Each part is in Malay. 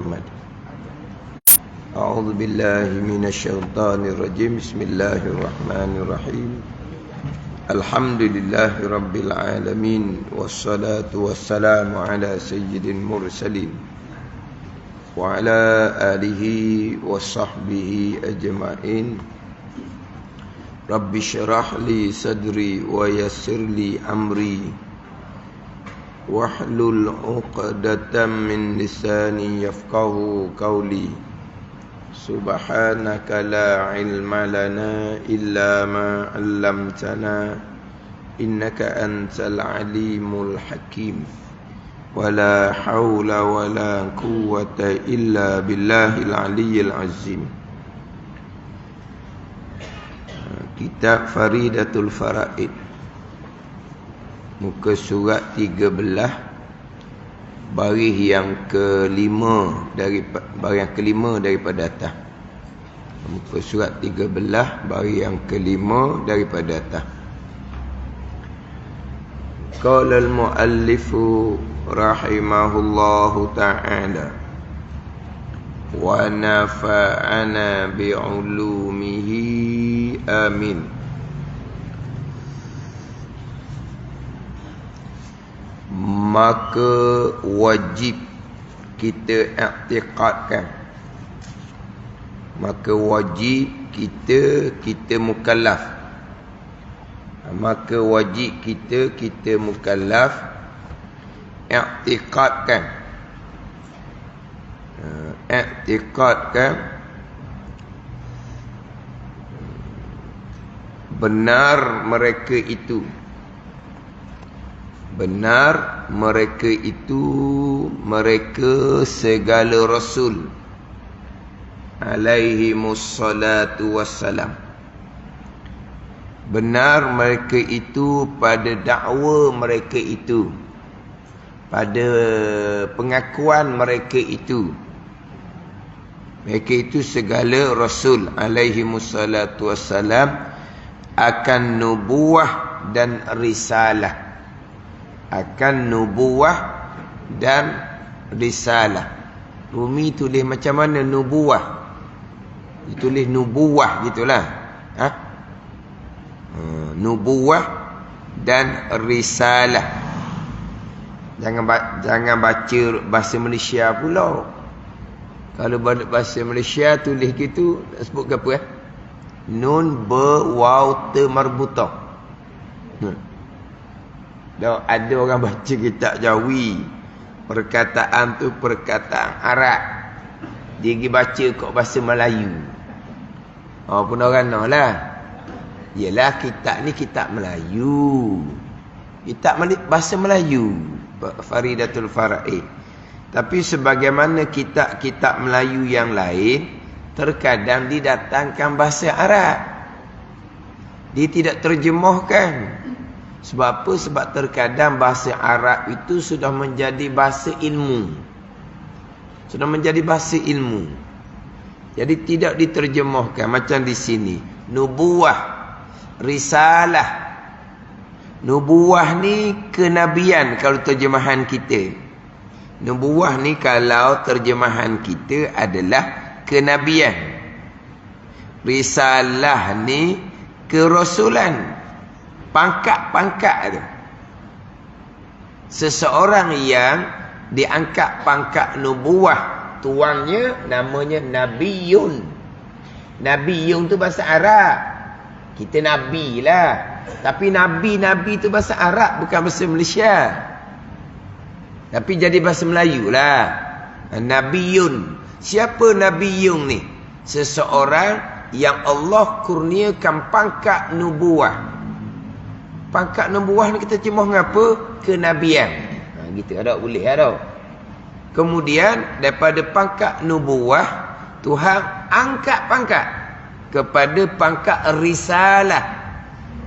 Muhammad. A'udzu billahi minasyaitonir rajim. Bismillahirrahmanirrahim. Alhamdulillahi rabbil alamin, wassalatu wassalamu ala sayyidil mursalin wa ala alihi wa sahbihi ajma'in. Rabbi syrah li sadri wa yassir li amri wahlul 'uqdatam min lisani yafqahu qawli. Subhanaka la ilma lana illa ma 'allamtana innaka antal alimul hakim. Wala haula wala quwwata illa billahil aliyyil azim. Kitab Faridatul Faraid, muka surat 13, baris yang kelima daripada atas. Muka surat 13, baris yang kelima daripada atas. Qala al-muallifu rahimahullahu ta'ala wa nafa'ana bi'ulumihi amin. Maka wajib kita i'tiqadkan, maka wajib kita mukallaf, maka wajib kita mukallaf i'tiqadkan benar mereka itu mereka segala rasul alaihimus salatu wassalam. Benar mereka itu pada dakwa mereka itu, pada pengakuan mereka itu. Mereka itu segala rasul alaihimus salatu wassalam akan nubuwah dan risalah. Akan nubuwah dan risalah. Rumi tulis macam mana nubuwah? Ditulis nubuwah gitulah. Nubuwah dan risalah. Jangan baca bahasa Malaysia pula. Kalau bahasa Malaysia tulis gitu, sebut ke apa? Nun berwaw ta marbutah. Ada orang baca kitab Jawi, perkataan tu perkataan Arab, dia pergi baca kat bahasa Melayu. Pun orang nak lah. Yelah, kitab ni kitab Melayu, kitab bahasa Melayu, Faridatul Faraid. Tapi sebagaimana kitab-kitab Melayu yang lain, terkadang didatangkan bahasa Arab, dia tidak terjemahkan. Sebab apa? Sebab terkadang bahasa Arab itu sudah menjadi bahasa ilmu. Sudah menjadi bahasa ilmu. Jadi tidak diterjemahkan. Macam di sini, nubuwah, risalah. Nubuwah ni kenabian kalau terjemahan kita. Nubuwah ni kalau terjemahan kita adalah kenabian. Risalah ni kerasulan. Pangkat-pangkat tu. Seseorang yang diangkat pangkat nubuwah, tuannya namanya Nabiyun. Nabiyun tu bahasa Arab. Kita Nabi lah. Tapi Nabi tu bahasa Arab, bukan bahasa Malaysia. Tapi jadi bahasa Melayu lah. Nabiyun. Siapa Nabiyun ni? Seseorang yang Allah kurniakan pangkat nubuwah. Pangkat nubuwah ni kita terjemah ngapa? Kenabian. Gitu ada boleh ada. Kemudian daripada pangkat nubuwah, Tuhan angkat pangkat kepada pangkat risalah.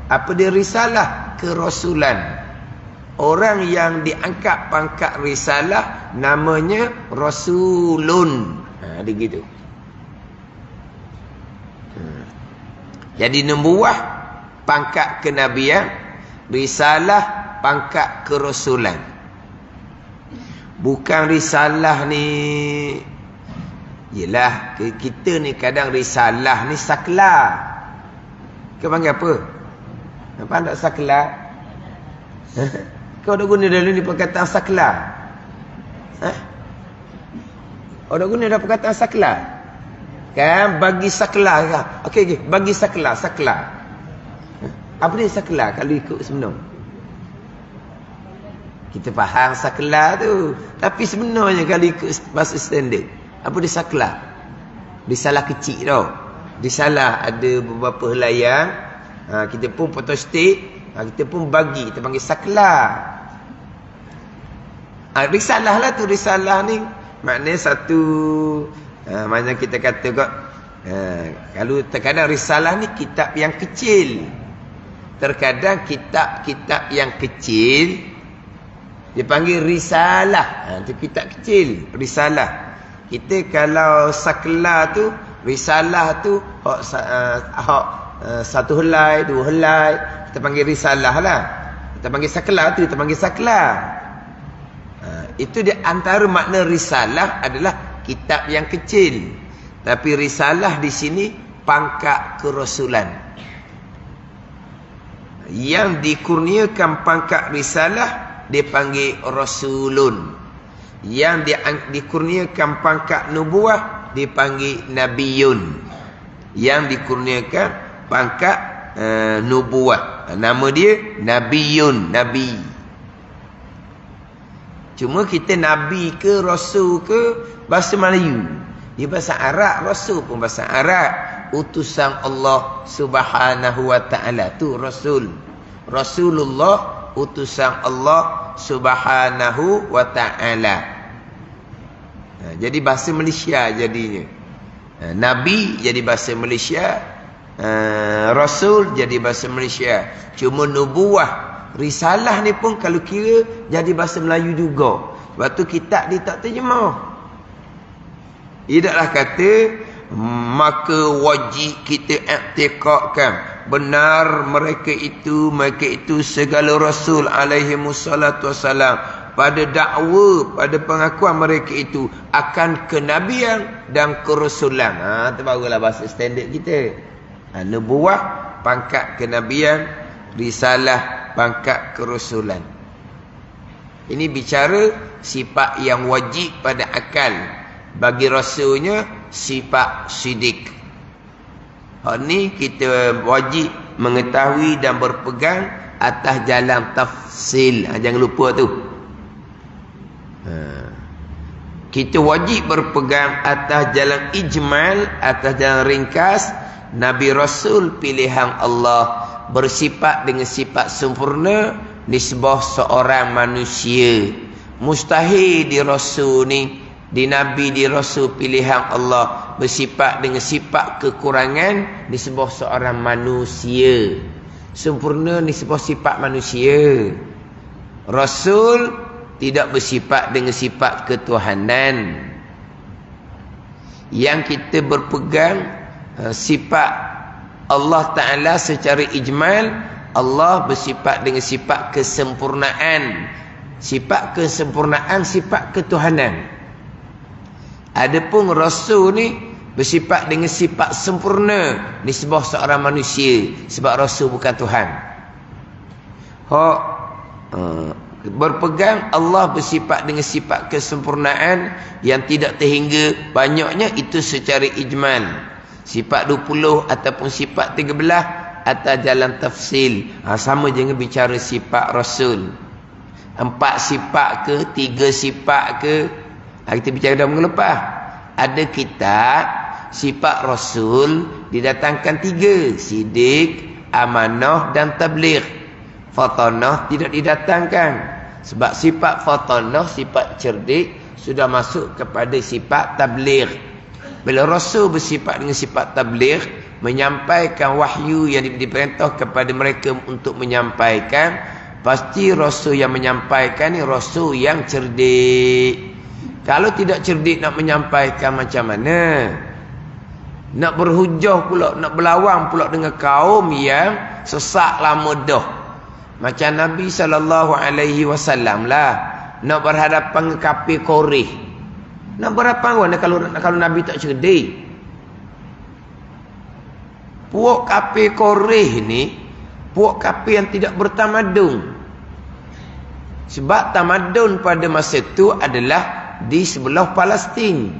Apa dia risalah? Kerasulan. Orang yang diangkat pangkat risalah namanya rasulun. Dia gitu. Jadi nubuwah pangkat kenabian, risalah pangkat kerasulan. Bukan risalah ni Yelah, kita ni kadang risalah ni saklar. Kau panggil apa? Apa tak saklar? Kau dah guna dulu ni perkataan saklar? Kau dah guna dah perkataan saklar? Kan, bagi saklar kan? Okey, bagi saklar. Apa dia saklar kalau ikut sebenar? Kita faham saklar tu. Tapi sebenarnya kalau ikut bahasa standard, apa dia saklar? Risalah kecil tau. Risalah ada beberapa helaian. Kita pun photostat. Kita pun bagi. Kita panggil saklar. Risalah lah tu. Risalah ni maknanya satu. Maknanya kita kata kot. Kalau terkadang risalah ni kitab yang kecil. Terkadang kitab-kitab yang kecil dipanggil risalah. Itu kitab kecil, risalah. Kita kalau saklar tu, risalah tu satu helai, dua helai, kita panggil risalah lah. Kita panggil saklar tu, kita panggil saklar. Itu di antara makna risalah adalah kitab yang kecil. Tapi risalah di sini pangkat kerasulan. Yang dikurniakan pangkat risalah dipanggil rasulun. Yang dikurniakan pangkat nubuah dipanggil nabiyun. Yang dikurniakan pangkat nubuah, nama dia nabiyun, nabi. Cuma kita nabi ke rasul ke bahasa Melayu. Dia bahasa Arab, rasul pun bahasa Arab. Utusan Allah Subhanahu wa taala tu rasul. Rasulullah, utusan Allah Subhanahu wa ta'ala. Jadi bahasa Malaysia jadinya. Nabi jadi bahasa Malaysia. Rasul jadi bahasa Malaysia. Cuma nubuah, risalah ni pun kalau kira jadi bahasa Melayu juga. Sebab tu kitab dia tak terjemah. Tidaklah kata maka wajib kita i'tiqadkan benar mereka itu segala rasul alaihi wassalatu wassalam, pada dakwa, pada pengakuan mereka itu akan kenabian dan kerasulan. Tu barulah bahasa standard kita. Nubuah pangkat kenabian, risalah pangkat kerasulan. Ini bicara sifat yang wajib pada akal. Bagi rasulnya sifat sidik. Hal ni kita wajib mengetahui dan berpegang atas jalan tafsil. Jangan lupa tu. Kita wajib berpegang atas jalan ijmal, atas jalan ringkas. Nabi Rasul pilihan Allah bersifat dengan sifat sempurna nisbah seorang manusia. Mustahil di Rasul ni, di Nabi, di Rasul pilihan Allah bersifat dengan sifat kekurangan nisbah seorang manusia. Sempurna nisbah sifat manusia. Rasul tidak bersifat dengan sifat ketuhanan. Yang kita berpegang sifat Allah Ta'ala secara ijmal, Allah bersifat dengan sifat kesempurnaan. Sifat kesempurnaan, sifat ketuhanan. Adapun Rasul ni bersifat dengan sifat sempurna nisbah seorang manusia, sebab Rasul bukan Tuhan. Berpegang Allah bersifat dengan sifat kesempurnaan yang tidak terhingga banyaknya, itu secara ijmal. Sifat 20 ataupun sifat 13 atas jalan tafsil. Sama jangan bicara sifat Rasul. 4 sifat ke, 3 sifat ke, kita bicara dah minggu lepas. Ada kitab sifat Rasul didatangkan 3, sidik, amanah dan tabligh. Fatanah tidak didatangkan. Sebab sifat fatanah, sifat cerdik, sudah masuk kepada sifat tabligh. Bila Rasul bersifat dengan sifat tabligh, menyampaikan wahyu yang diperintah kepada mereka untuk menyampaikan, pasti Rasul yang menyampaikan ni Rasul yang cerdik. Kalau tidak cerdik nak menyampaikan macam mana? Nak berhujah pula, nak berlawan pula dengan kaum yang sesat lama dah. Macam Nabi SAW lah, nak berhadapan dengan kafir Quraisy. Nak berapa orang kalau Nabi tak cerdik? Puak kafir Quraisy ni, puak kafir yang tidak bertamadun. Sebab tamadun pada masa itu adalah di sebelah Palestin.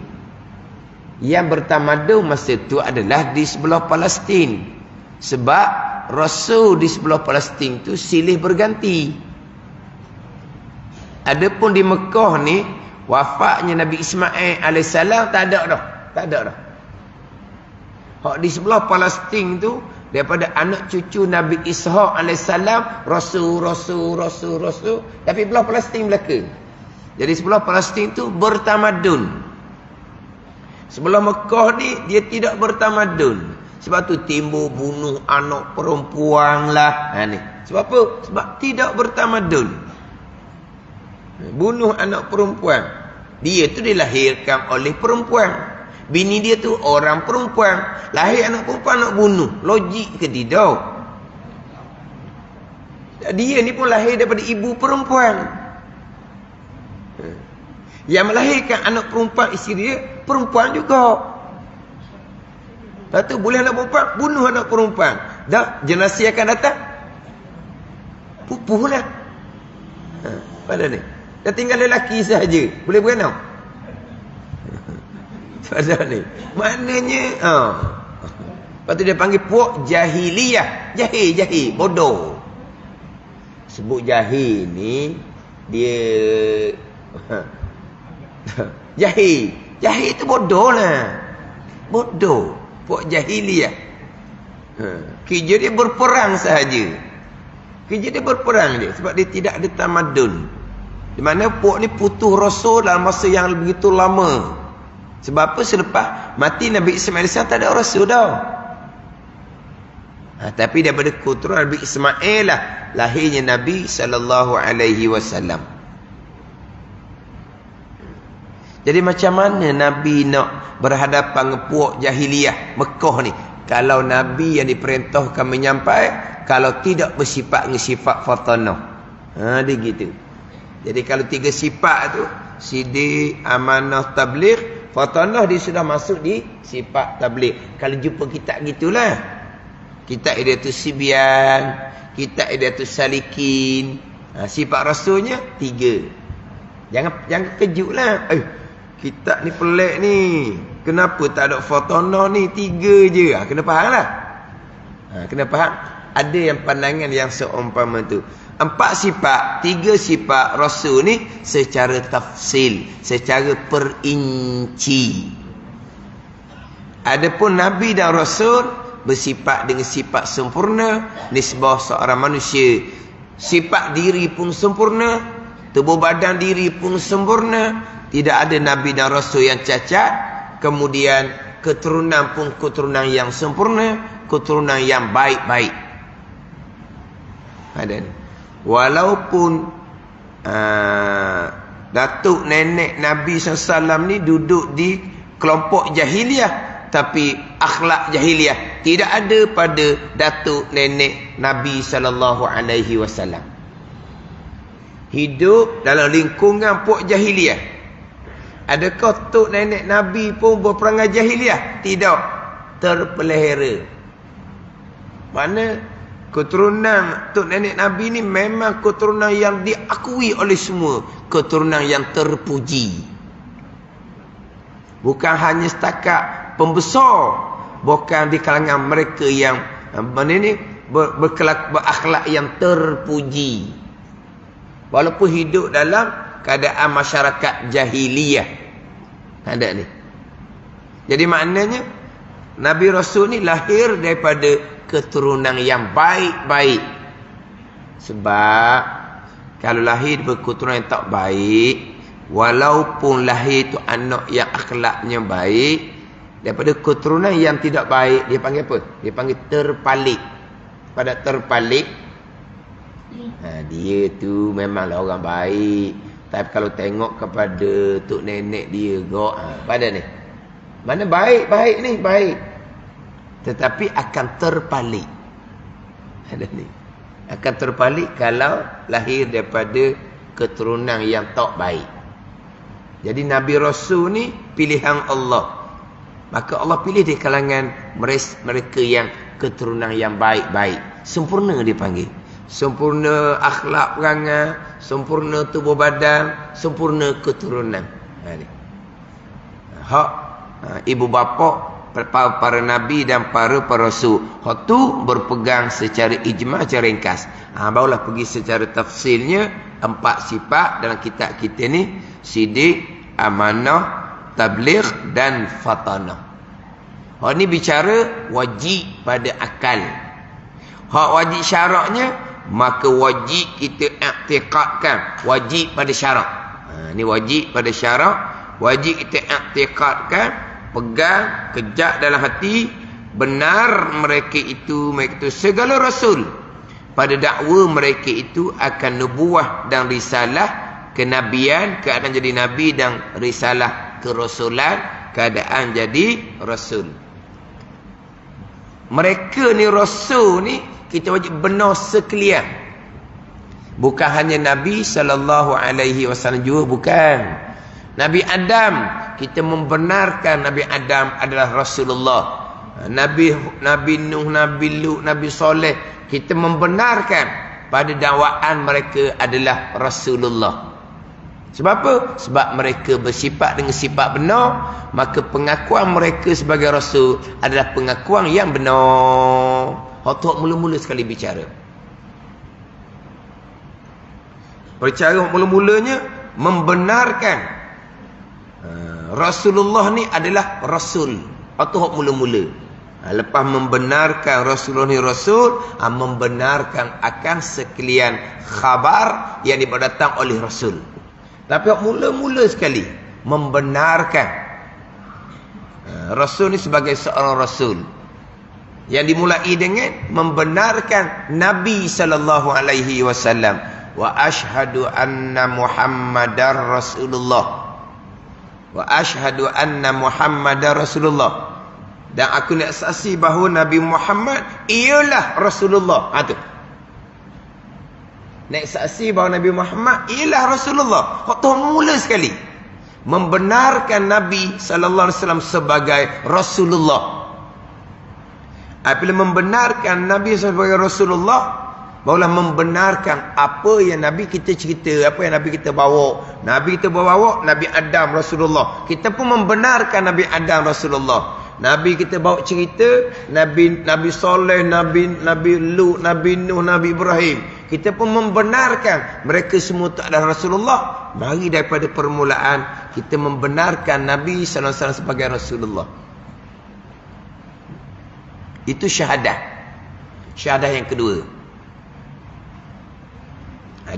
Yang bertamadun masa itu adalah di sebelah Palestin. Sebab Rasul di sebelah Palestin itu silih berganti. Adapun di Mekah ni, wafatnya Nabi Ismail AS tak ada dah. Tak ada dah. Hak di sebelah Palestin tu, daripada anak cucu Nabi Ishaq AS, Rasul. Tapi belah Palestin belaka. Jadi sebelah Palestin tu bertamadun. Sebelah Mekah ni, dia tidak bertamadun. Sebab tu timbul bunuh anak perempuan lah. Ni. Sebab apa? Sebab tidak bertamadun. Bunuh anak perempuan. Dia tu dilahirkan oleh perempuan. Bini dia tu orang perempuan. Lahir anak perempuan nak bunuh. Logik ke tidak? Dia ni pun lahir daripada ibu perempuan. Yang melahirkan anak perempuan isteri dia, perempuan juga. Lepas tu boleh anak perempuan, bunuh anak perempuan. Dah, generasi akan datang, pupuh lah. Pada ni. Dah tinggal lelaki sahaja. Boleh beranak. Pada ni. Maknanya, lepas tu dia panggil puak jahiliyah. Jahil. Bodoh. Sebut jahil ni, dia... Jahil tu bodoh lah. Bodoh. Puak jahiliyah. Kerja dia berperang sahaja. Kerja dia berperang dia. Sebab dia tidak ada tamadun. Di mana puak ni putus Rasul dalam masa yang begitu lama. Sebab apa? Selepas mati Nabi Ismail AS tak ada Rasul dah. Tapi daripada keturunan Nabi Ismail lah lahirnya Nabi SAW. Jadi macam mana Nabi nak berhadapan dengan puak jahiliyah Mekah ni? Kalau Nabi yang diperintahkan menyampai, kalau tidak bersifat dengan sifat fatanah. Dia gitu. Jadi kalau 3 sifat tu, sidik, amanah, tabligh, fatanah dia sudah masuk di sifat tabligh. Kalau jumpa kitab gitulah. Kitab Hidayatus Sibyan, kitab Hidayatus Salikin. Sifat rasulnya 3. Jangan kejutlah. Kitab ni pelik ni. Kenapa tak ada fatanah ni? 3 je. Kena faham lah. Kena faham. Ada yang pandangan yang seumpama tu. 4 sifat, 3 sifat Rasul ni secara tafsil, secara perinci. Adapun Nabi dan Rasul bersifat dengan sifat sempurna, nisbah seorang manusia. Sifat diri pun sempurna, tubuh badan diri pun sempurna. Tidak ada Nabi dan Rasul yang cacat. Kemudian keturunan pun keturunan yang sempurna, keturunan yang baik-baik. Ada. Walaupun datuk nenek Nabi SAW ni duduk di kelompok jahiliyah, tapi akhlak jahiliyah tidak ada pada datuk nenek Nabi SAW. Hidup dalam lingkungan puak jahiliyah. Adakah tok nenek Nabi pun berperangai jahiliyah? Tidak. Terpelihara. Mana keturunan tok nenek Nabi ni memang keturunan yang diakui oleh semua. Keturunan yang terpuji. Bukan hanya setakat pembesar. Bukan di kalangan mereka yang berakhlak yang terpuji. Walaupun hidup dalam keadaan masyarakat jahiliyah. Ada ni. Jadi maknanya Nabi Rasul ni lahir daripada keturunan yang baik-baik. Sebab kalau lahir daripada keturunan yang tak baik, walaupun lahir tu anak yang akhlaknya baik, daripada keturunan yang tidak baik, dia panggil apa? Dia panggil terpalik. Pada terpalik, dia tu memanglah orang baik. Tapi kalau tengok kepada tok nenek dia pada ni. Mana baik-baik ni, baik. Tetapi akan terpalik. Ada ni. Akan terpalik kalau lahir daripada keturunan yang tak baik. Jadi Nabi Rasul ni pilihan Allah. Maka Allah pilih di kalangan mereka yang keturunan yang baik-baik. Sempurna dia panggil. Sempurna akhlak perangai, sempurna tubuh badan, sempurna keturunan. Hak ibu bapa para nabi dan para rasul. Hak tu berpegang secara ijma', secara ringkas. Barulah pergi secara tafsilnya 4 sifat dalam kitab kita ni: sidik, amanah, tabligh dan fatanah. Hak ni bicara wajib pada akal. Hak wajib syaraknya, maka wajib kita i'tiqadkan, wajib pada syarak. Ni wajib pada syarak, wajib kita i'tiqadkan, pegang, kejak dalam hati, benar mereka itu segala rasul. Pada dakwa mereka itu akan nubuah dan risalah, kenabian, keadaan jadi nabi, dan risalah kerasulan, keadaan jadi rasul. Mereka ni rasul ni kita wajib benar sekalian. Bukan hanya Nabi SAW juga, bukan. Nabi Adam, kita membenarkan Nabi Adam adalah Rasulullah. Nabi Nuh, Nabi Lut, Nabi Soleh, kita membenarkan pada dakwaan mereka adalah Rasulullah. Sebab apa? Sebab mereka bersifat dengan sifat benar, maka pengakuan mereka sebagai Rasul adalah pengakuan yang benar. Hak mula-mula sekali bicara. Percara mula-mulanya membenarkan Rasulullah ni adalah Rasul. Hak mula-mula. Lepas membenarkan Rasulullah ni Rasul, membenarkan akan sekalian khabar yang datang oleh Rasul. Tapi mula-mula sekali membenarkan Rasul ni sebagai seorang Rasul. Yang dimulai dengan membenarkan Nabi SAW. Wa ashhadu anna Muhammadar Rasulullah. Wa ashhadu anna Muhammadar Rasulullah. Dan aku nak saksi bahawa Nabi Muhammad ialah Rasulullah. Tu. Nak saksi bahawa Nabi Muhammad ialah Rasulullah. Waktu mula sekali membenarkan Nabi SAW sebagai Rasulullah. Apabila membenarkan Nabi sebagai Rasulullah, barulah membenarkan apa yang Nabi kita cerita, apa yang Nabi kita bawa. Nabi kita bawa Nabi Adam Rasulullah. Kita pun membenarkan Nabi Adam Rasulullah. Nabi kita bawa cerita Nabi Soleh, Nabi Lut, Nabi Nuh, Nabi Ibrahim. Kita pun membenarkan mereka semua tak adalah Rasulullah. Mari daripada permulaan kita membenarkan Nabi SAW sebagai Rasulullah. Itu syahadah. Syahadah yang kedua.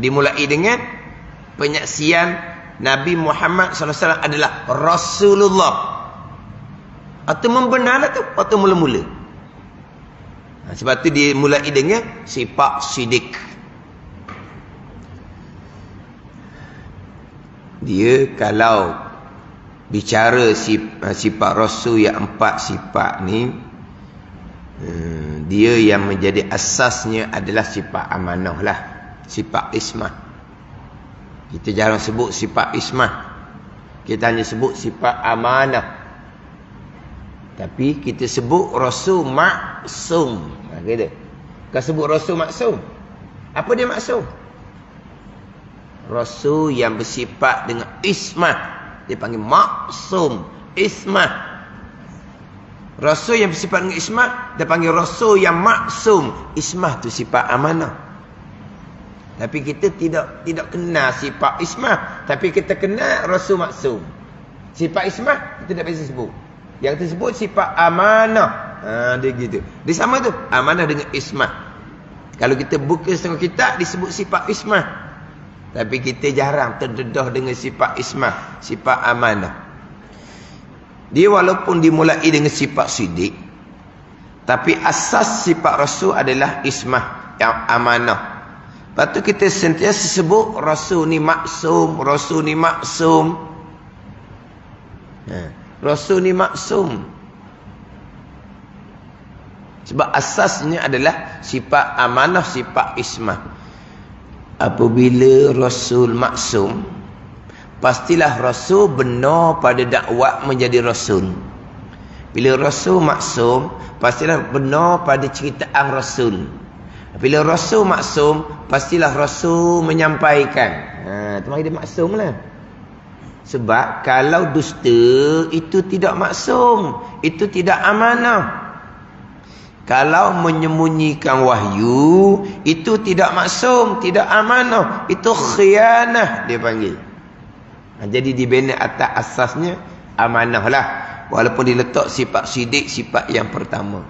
Dimulai dengan penyaksian Nabi Muhammad SAW adalah Rasulullah. Atau membenarkan tu atau mula-mula. Sebab tu dia mulai dengan sifat sidik. Dia kalau bicara sifat Rasul yang 4 sifat ni, dia yang menjadi asasnya adalah sifat amanah lah. Sifat ismah. Kita jarang sebut sifat ismah. Kita hanya sebut sifat amanah. Tapi kita sebut Rasul maksum. Kata. Kau sebut Rasul maksum. Apa dia maksum? Rasul yang bersifat dengan ismah. Dia panggil maksum. Ismah. Rasul yang bersifat dengan ismah, dia panggil Rasul yang maksum. Ismah tu sifat amanah. Tapi kita tidak kenal sifat ismah. Tapi kita kenal Rasul maksum. Sifat ismah kita tak biasa sebut. Yang kita sebut sifat amanah. Dia gitu. Dia sama tu. Amanah dengan ismah. Kalau kita buka setengah kitab, disebut sifat ismah. Tapi kita jarang terdedah dengan sifat ismah. Sifat amanah. Dia walaupun dimulai dengan sifat sidik, tapi asas sifat Rasul adalah ismah, yang amanah. Lepas tu kita sentiasa sebut Rasul ni maksum. Rasul ni maksum. Rasul ni maksum. Sebab asasnya adalah sifat amanah, sifat ismah. Apabila Rasul maksum, pastilah Rasul benar pada dakwah menjadi Rasul. Bila Rasul maksum, pastilah benar pada ceritaan Rasul. Bila Rasul maksum, pastilah Rasul menyampaikan. Itu mari dia maksum lah. Sebab kalau dusta, itu tidak maksum. Itu tidak amanah. Kalau menyembunyikan wahyu, itu tidak maksum, tidak amanah. Itu khianah dia panggil. Jadi dibina atas asasnya amanah lah. Walaupun diletak sifat sidik, sifat yang pertama.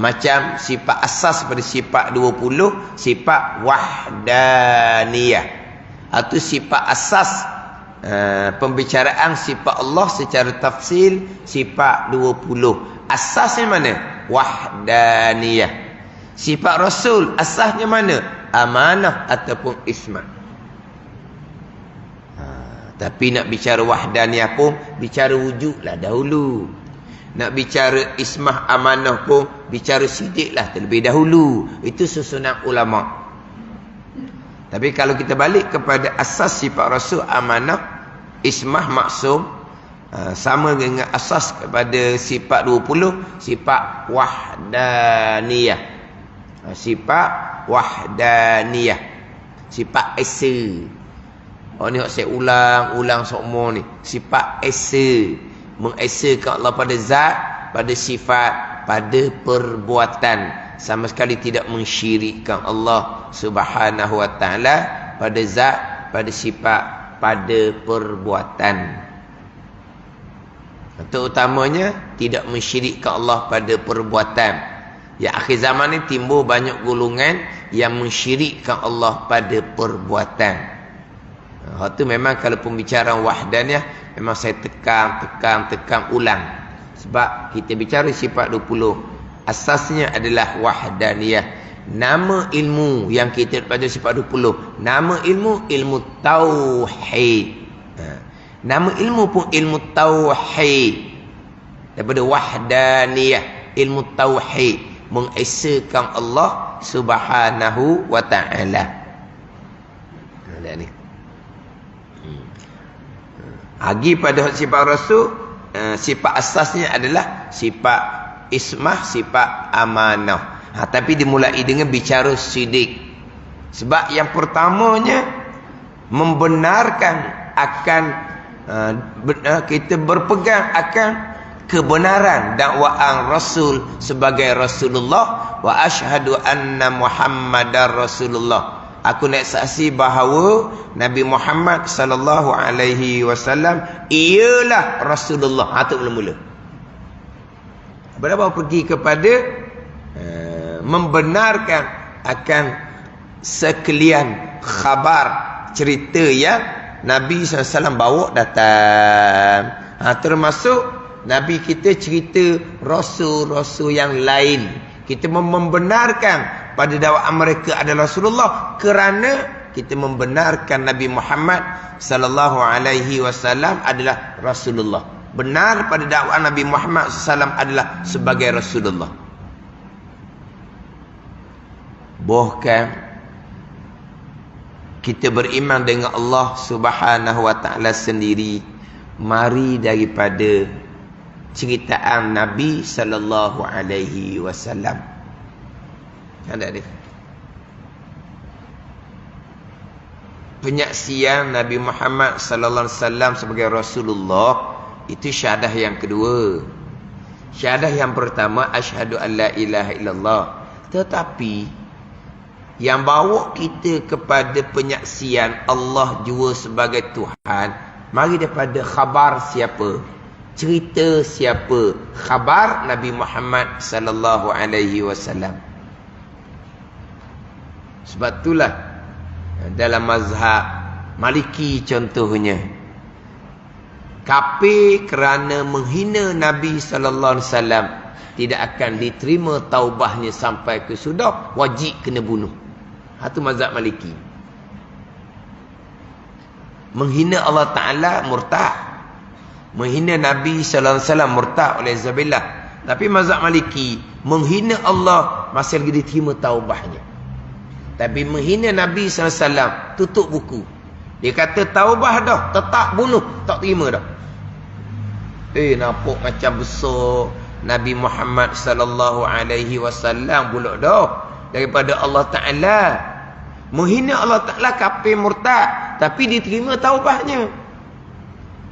Macam sifat asas pada sifat 20, sifat wahdaniyah. Itu sifat asas pembicaraan sifat Allah secara tafsil, sifat 20. Asasnya mana? Wahdaniyah. Sifat Rasul asasnya mana? Amanah ataupun ismat. Tapi nak bicara wahdaniyah pun bicara wujudlah dahulu. Nak bicara ismah amanah pun bicara sidiklah terlebih dahulu. Itu susunan ulama. Tapi kalau kita balik kepada asas sifat Rasul amanah, ismah maksum, sama dengan asas kepada sifat 20, sifat wahdaniyah. Sifat wahdaniyah. Sifat esa. Ni saya ulang semua ni. Sifat esa. Mengesakan Allah pada zat, pada sifat, pada perbuatan. Sama sekali tidak mensyirikkan Allah Subhanahu wa ta'ala pada zat, pada sifat, pada perbuatan. Terutamanya tidak mensyirikkan Allah pada perbuatan. Ya, akhir zaman ni timbul banyak golongan yang mensyirikkan Allah pada perbuatan. Itu memang kalau pembicaraan wahdaniyah memang saya tekan ulang. Sebab kita bicara sifat 20, asasnya adalah wahdaniyah. Nama ilmu yang kita baca sifat 20, nama ilmu tauhid. Nama ilmu pun ilmu tauhid. Daripada wahdaniyah, ilmu tauhid, mengesakan Allah Subhanahu wa ta'ala. Ni. Lagi pada sifat Rasul, sifat asasnya adalah sifat ismah, sifat amanah. Tapi dimulai dengan bicara sidik. Sebab yang pertamanya membenarkan akan kita berpegang akan kebenaran dakwaan Rasul sebagai Rasulullah. Wa asyhadu anna Muhammadar Rasulullah. Aku nak saksi bahawa Nabi Muhammad sallallahu alaihi wasallam ialah Rasulullah. Itu mula-mula. Berapa pergi kepada membenarkan akan sekalian khabar cerita yang Nabi SAW bawa datang. Termasuk Nabi kita cerita Rasul-Rasul yang lain. Kita membenarkan pada dakwaan mereka adalah Rasulullah kerana kita membenarkan Nabi Muhammad sallallahu alaihi wasallam adalah Rasulullah. Benar pada dakwaan Nabi Muhammad SAW adalah sebagai Rasulullah. Bahkan kita beriman dengan Allah Subhanahu wa ta'ala sendiri mari daripada ceritaan Nabi sallallahu alaihi wasallam. Ada dia. Penyaksian Nabi Muhammad sallallahu alaihi wasallam sebagai Rasulullah itu syahadah yang kedua. Syahadah yang pertama asyhadu an la ilaha illallah. Tetapi yang bawa kita kepada penyaksian Allah jua sebagai Tuhan, mari daripada khabar siapa? Cerita siapa? Khabar Nabi Muhammad sallallahu alaihi wasallam. Sebab itulah dalam mazhab Maliki contohnya, kafir kerana menghina Nabi sallallahu alaihi wasallam tidak akan diterima taubahnya sampai ke sudah, wajib kena bunuh. Itu mazhab Maliki. Menghina Allah Ta'ala murtad. Menghina Nabi sallallahu alaihi wasallam murtad oleh Zabillah. Tapi mazhab Maliki, menghina Allah masih lagi diterima taubahnya. Tapi menghina Nabi sallallahu alaihi wasallam tutup buku. Dia kata taubah dah, tetap bunuh, tak terima dah. Nampak macam besar Nabi Muhammad sallallahu alaihi wasallam pula dah daripada Allah Taala. Menghina Allah Taala, kafir murtad, tapi diterima taubahnya.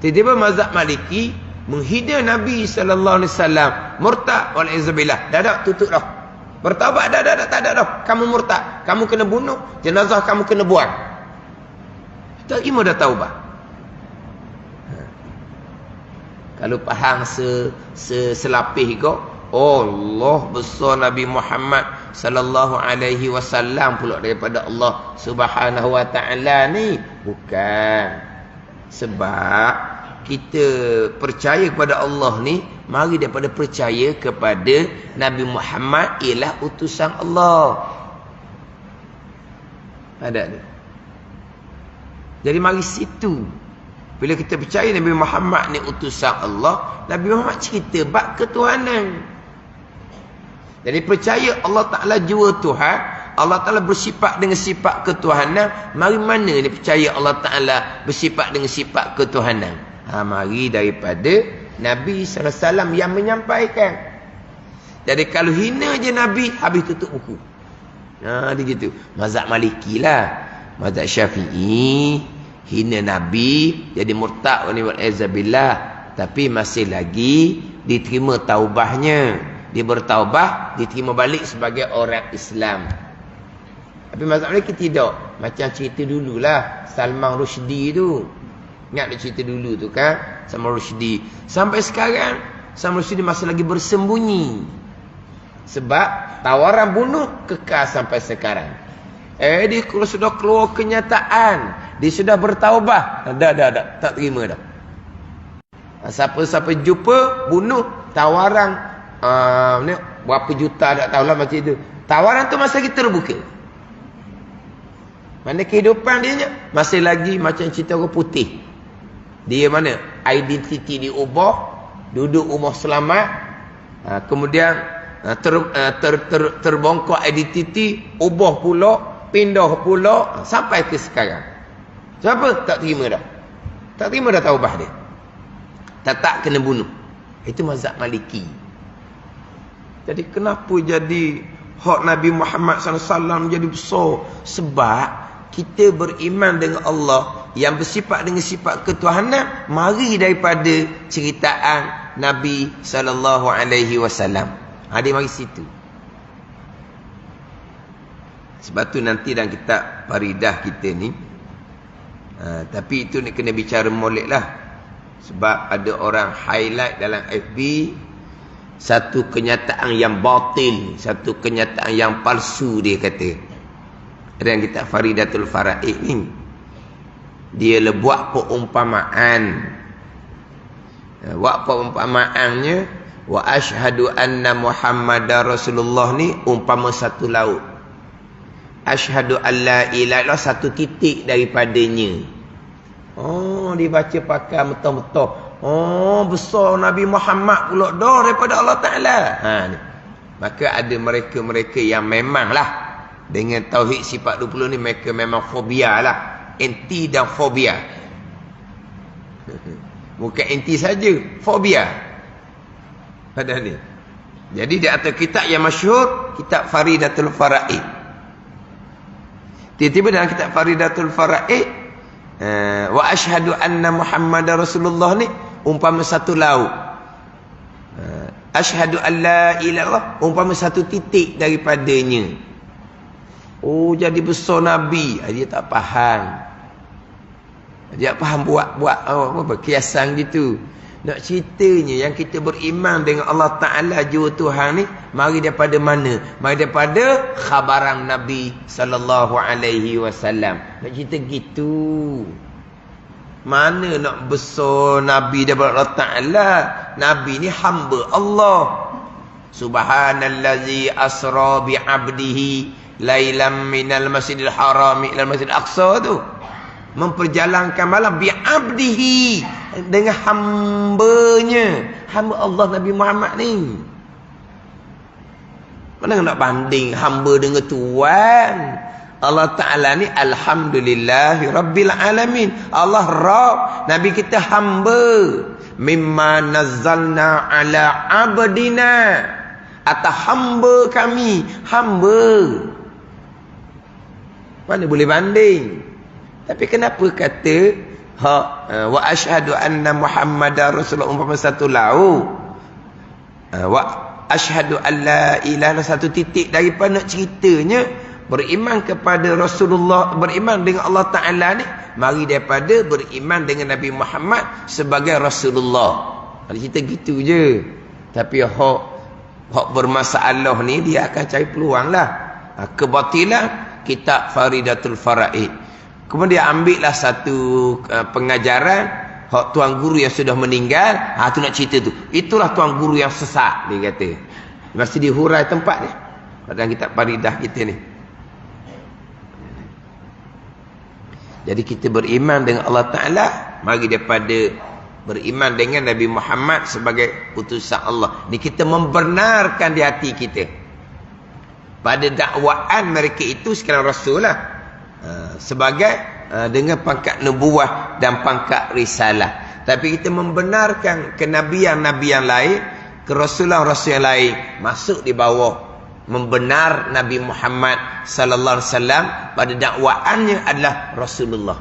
Tiba-tiba mazhab Maliki menghina Nabi sallallahu alaihi wasallam, murtad wal izabillah. Dah tutup dah. Bertaubat dah tak ada dah. Kamu murtad, kamu kena bunuh, jenazah kamu kena buang. Tak terima dah taubah. Kalau faham selapih kau, Allah besar Nabi Muhammad sallallahu alaihi wasallam pula daripada Allah Subhanahu wa taala ni. Bukan. Sebab kita percaya kepada Allah ni, mari daripada percaya kepada Nabi Muhammad ialah utusan Allah. Ada ni. Jadi mari situ. Bila kita percaya Nabi Muhammad ni utusan Allah, Nabi Muhammad cerita bab ketuhanan. Jadi percaya Allah Ta'ala jua Tuhan, Allah Ta'ala bersifat dengan sifat ketuhanan. Mari mana ni percaya Allah Ta'ala bersifat dengan sifat ketuhanan? Mari daripada Nabi SAW yang menyampaikan. Jadi kalau hina je Nabi, habis tutup buku. Dia gitu. Mazhab Maliki lah. Mazhab Syafi'i, hina Nabi, jadi murtad wal izabillah, tapi masih lagi diterima taubahnya. Dia bertaubah, diterima balik sebagai orang Islam. Tapi mazhab Maliki tidak. Macam cerita dululah Salman Rushdie tu. Ingat dia cerita dulu tu kan, Salman Rushdie. Sampai sekarang Salman Rushdie masih lagi bersembunyi. Sebab tawaran bunuh kekal sampai sekarang. Dia kalau sudah keluar kenyataan, dia sudah bertaubah, dah tak terima dah. Siapa-siapa jumpa bunuh, tawaran berapa juta tak tahulah macam itu. Tawaran tu masih lagi terbuka. Mana kehidupan dia masih lagi macam cerita orang putih. Dia mana identiti diubah, duduk rumah selamat, kemudian terbongkar identiti, ubah pula, pindah pula sampai ke sekarang. Siapa? Tak terima dah. Tak terima dah taubah dia. Tak kena bunuh. Itu mazhab Maliki. Jadi kenapa jadi hak Nabi Muhammad SAW jadi besar? Sebab kita beriman dengan Allah yang bersifat dengan sifat ketuhanan, mari daripada ceritaan Nabi SAW. Dia mari situ. Sebab tu nanti dalam kitab Faridah kita ni, tapi itu ni kena bicara molek lah. Sebab ada orang highlight dalam FB satu kenyataan yang batil, satu kenyataan yang palsu, dia kata. Ada yang kitab Faridatul Faraid ni, dia buat perumpamaan. Buat perumpamaannya, wa ashhadu anna Muhammadar Rasulullah ni umpama satu laut. Asyhadu alla ilaha illallah satu titik daripadanya. Dibaca pakai betul-betul. Besar Nabi Muhammad pula dah daripada Allah Ta'ala. Ni. Maka ada mereka-mereka yang memanglah dengan tauhid sifat 20 ni, mereka memang fobia lah. Anti dan fobia. Bukan anti saja, fobia. Pada ni. Jadi di atas kitab yang masyhur, kitab Faridatul Faraid. Tiba-tiba dalam kitab Faridatul Faraid, wa ashhadu anna Muhammadar Rasulullah ni umpama satu laut. Ashhadu an la ilaha illallah umpama satu titik daripadanya. Jadi besar Nabi. Dia tak faham. Dia faham buat apa kiasan gitu. Nak ceritanya yang kita beriman dengan Allah Ta'ala jua Tuhan ni, mari daripada mana? Mari daripada khabaran Nabi sallallahu alaihi wasallam. Nak cerita gitu. Mana nak besar Nabi daripada Allah Ta'ala? Nabi ni hamba Allah. Subhanallazi asra bi'abdihi lailam minal masjidil haram ilal masjidil aqsa tu. Memperjalankan malam bi'abdihi, dengan hambanya, hamba Allah Nabi Muhammad ni. Mana nak banding hamba dengan Tuhan? Allah Ta'ala ni alhamdulillahi rabbil alamin. Allah Rabb, Nabi kita hamba. Mimma nazzalna ala abdina, atas hamba kami, hamba. Mana boleh banding? Tapi kenapa kata wa asyhadu anna Muhammadar Rasulullah umpama satu lau, wa asyhadu an la ilaha satu titik daripada nak ceritanya beriman kepada Rasulullah, beriman dengan Allah Ta'ala ni, mari daripada beriman dengan Nabi Muhammad sebagai Rasulullah. Ada cerita gitu je. Tapi hak bermasalah ni dia akan cari peluang lah. Kebatilan kitab Faridatul Faraid. Kemudian ambillah satu pengajaran hak tuan guru yang sudah meninggal. Tu nak cerita tu. Itulah tuan guru yang sesat, dia kata. Mesti dihurai tempat ni. Dalam kitab Faridah kita ni. Jadi kita beriman dengan Allah Ta'ala, mari daripada beriman dengan Nabi Muhammad sebagai utusan Allah. Ni kita membenarkan di hati kita. Pada dakwaan mereka itu sekarang Rasul lah. Sebagai dengan pangkat nubuah dan pangkat risalah. Tapi kita membenarkan kenabian-nabi yang lain, kerasulan-rasul yang lain masuk di bawah membenar Nabi Muhammad sallallahu alaihi wasallam pada dakwaannya adalah Rasulullah.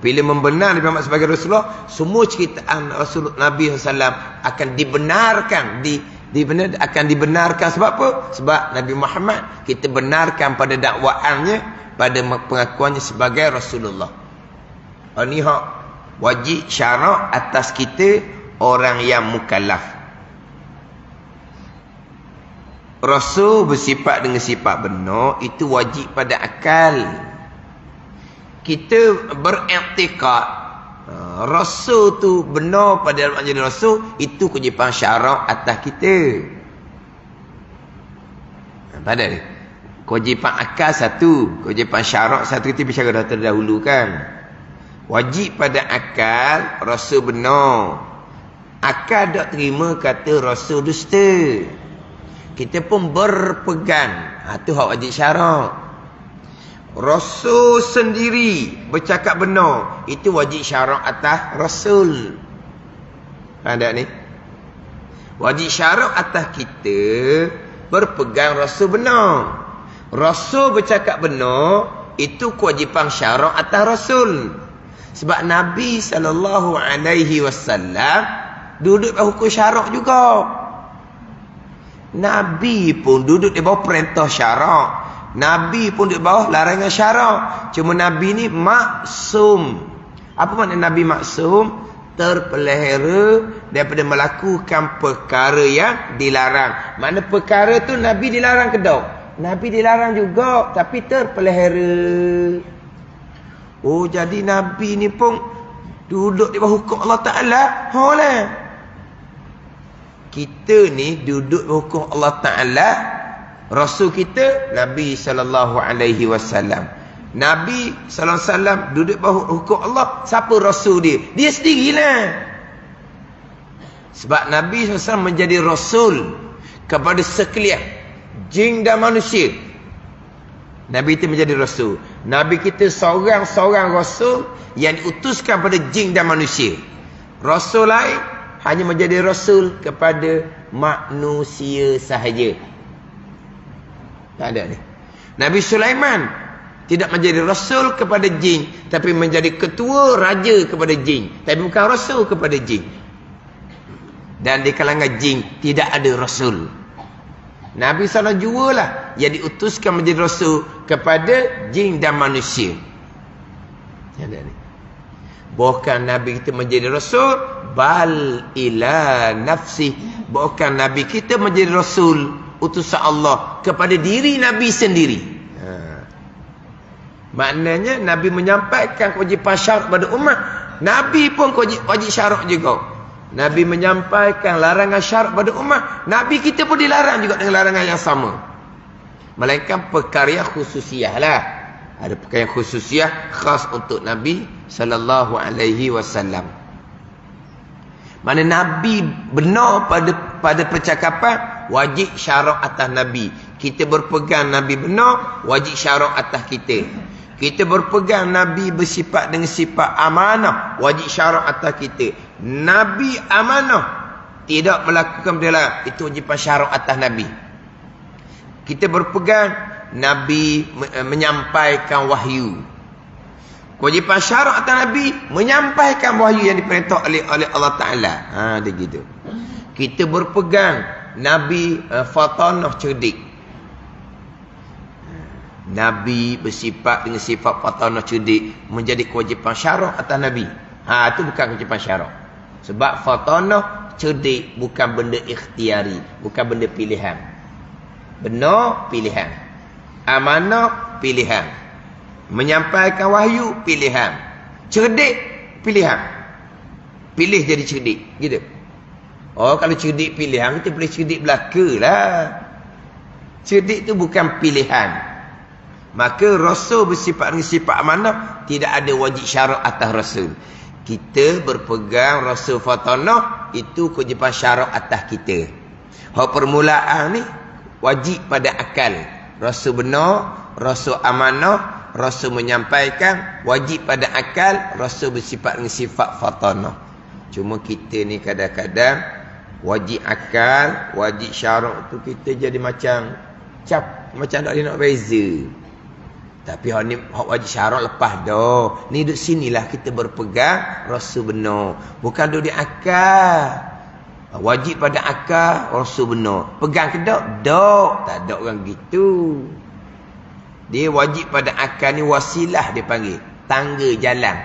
Bila membenar Nabi Muhammad sebagai Rasulullah, semua ceritaan Rasul Nabi sallallahu akan dibenarkan, akan dibenarkan. Sebab apa? Sebab Nabi Muhammad kita benarkan pada dakwaannya, pada pengakuannya sebagai Rasulullah. Ini hak wajib syarak atas kita orang yang mukallaf. Rasul bersifat dengan sifat benar, itu wajib pada akal. Kita beriktikad Rasul tu benar pada dalam jadi Rasul, itu kewajipan syarak atas kita. Pada ni kewajipan akal satu, kewajipan syarak satu. Kita bicara dah terdahulu kan. Wajib pada akal Rasul benar. Akal tak terima kata Rasul dusta. Kita pun berpegang. Itu hak wajib syarak. Rasul sendiri bercakap benar, itu wajib syarak atas Rasul. Ada ni? Wajib syarak atas kita berpegang Rasul benar. Rasul bercakap benar, itu kewajipan syarak atas Rasul. Sebab Nabi SAW duduk pada hukum syarak juga. Nabi pun duduk di bawah perintah syarak. Nabi pun duduk di bawah larangan syarak. Cuma Nabi ni maksum. Apa makna Nabi maksum? Terpelihara daripada melakukan perkara yang dilarang. Makna perkara tu Nabi dilarang ke tak? Nabi dilarang juga, tapi terpelihara. Oh, jadi Nabi ni pun duduk di bawah hukum Allah Ta'ala. Lah. Kita ni duduk di bawah hukum Allah Ta'ala. Rasul kita Nabi SAW. Nabi SAW duduk bawah hukum Allah. Siapa Rasul dia? Dia sendirilah. Sebab Nabi SAW menjadi Rasul kepada sekalian jin dan manusia. Nabi itu menjadi Rasul. Nabi kita seorang-seorang Rasul yang diutuskan pada jin dan manusia. Rasul lain hanya menjadi Rasul kepada manusia sahaja. Tak ada ni. Nabi Sulaiman tidak menjadi Rasul kepada jin, tapi menjadi ketua raja kepada jin. Tapi bukan Rasul kepada jin. Dan di kalangan jin tidak ada Rasul. Nabi SAW jualah yang diutuskan menjadi Rasul kepada jin dan manusia. Ada ni. Bukan Nabi kita menjadi Rasul, bal ila nafsi. Bukan Nabi kita menjadi Rasul, utusan Allah kepada diri Nabi sendiri. Maknanya Nabi menyampaikan kewajipan syarak pada umat. Nabi pun wajib syarak juga. Nabi menyampaikan larangan syarak pada umat. Nabi kita pun dilarang juga dengan larangan yang sama. Melainkan perkara khususiah lah. Ada perkara khususiah khas untuk Nabi SAW. Mana Nabi benar pada percakapan, wajib syarak atas Nabi. Kita berpegang Nabi benar, wajib syarak atas kita. Kita berpegang Nabi bersifat dengan sifat amanah, wajib syarak atas kita. Nabi amanah, tidak melakukan benda, itu wajib syarak atas Nabi. Kita berpegang Nabi menyampaikan wahyu. Kewajipan syarak atas Nabi menyampaikan wahyu yang diperintah oleh Allah Ta'ala. Dia gitu. Kita berpegang Nabi fatanah cerdik. Nabi bersifat dengan sifat fatanah cerdik menjadi kewajipan syarak atas Nabi. Itu bukan kewajipan syarak. Sebab fatanah cerdik bukan benda ikhtiari, bukan benda pilihan. Benar pilihan. Amanah pilihan. Menyampaikan wahyu pilihan. Cerdik pilihan. Pilih jadi cerdik, gitu. Kalau cerdik pilihan, kita boleh cerdik belaka lah. Cerdik tu bukan pilihan. Maka Rasul bersifat dengan sifat amanah, tidak ada wajib syarak atas Rasul. Kita berpegang Rasul fatanah, itu kewajipan syarak atas kita. Permulaan ni wajib pada akal. Rasul benar, Rasul amanah, Rasul menyampaikan, wajib pada akal. Rasul bersifat dengan sifat fatanah. Cuma kita ni kadang-kadang wajib akal, wajib syarak tu kita jadi macam macam tak nak beza. Tapi hak wajib syarak lepas dah. Ni duduk sinilah kita berpegang Rasul benar. Bukan duduk di akal. Wajib pada akal, Rasul benar. Pegang ke tak? Tak. Tak ada orang gitu. Dia wajib pada akal ni wasilah dia panggil. Tangga jalan.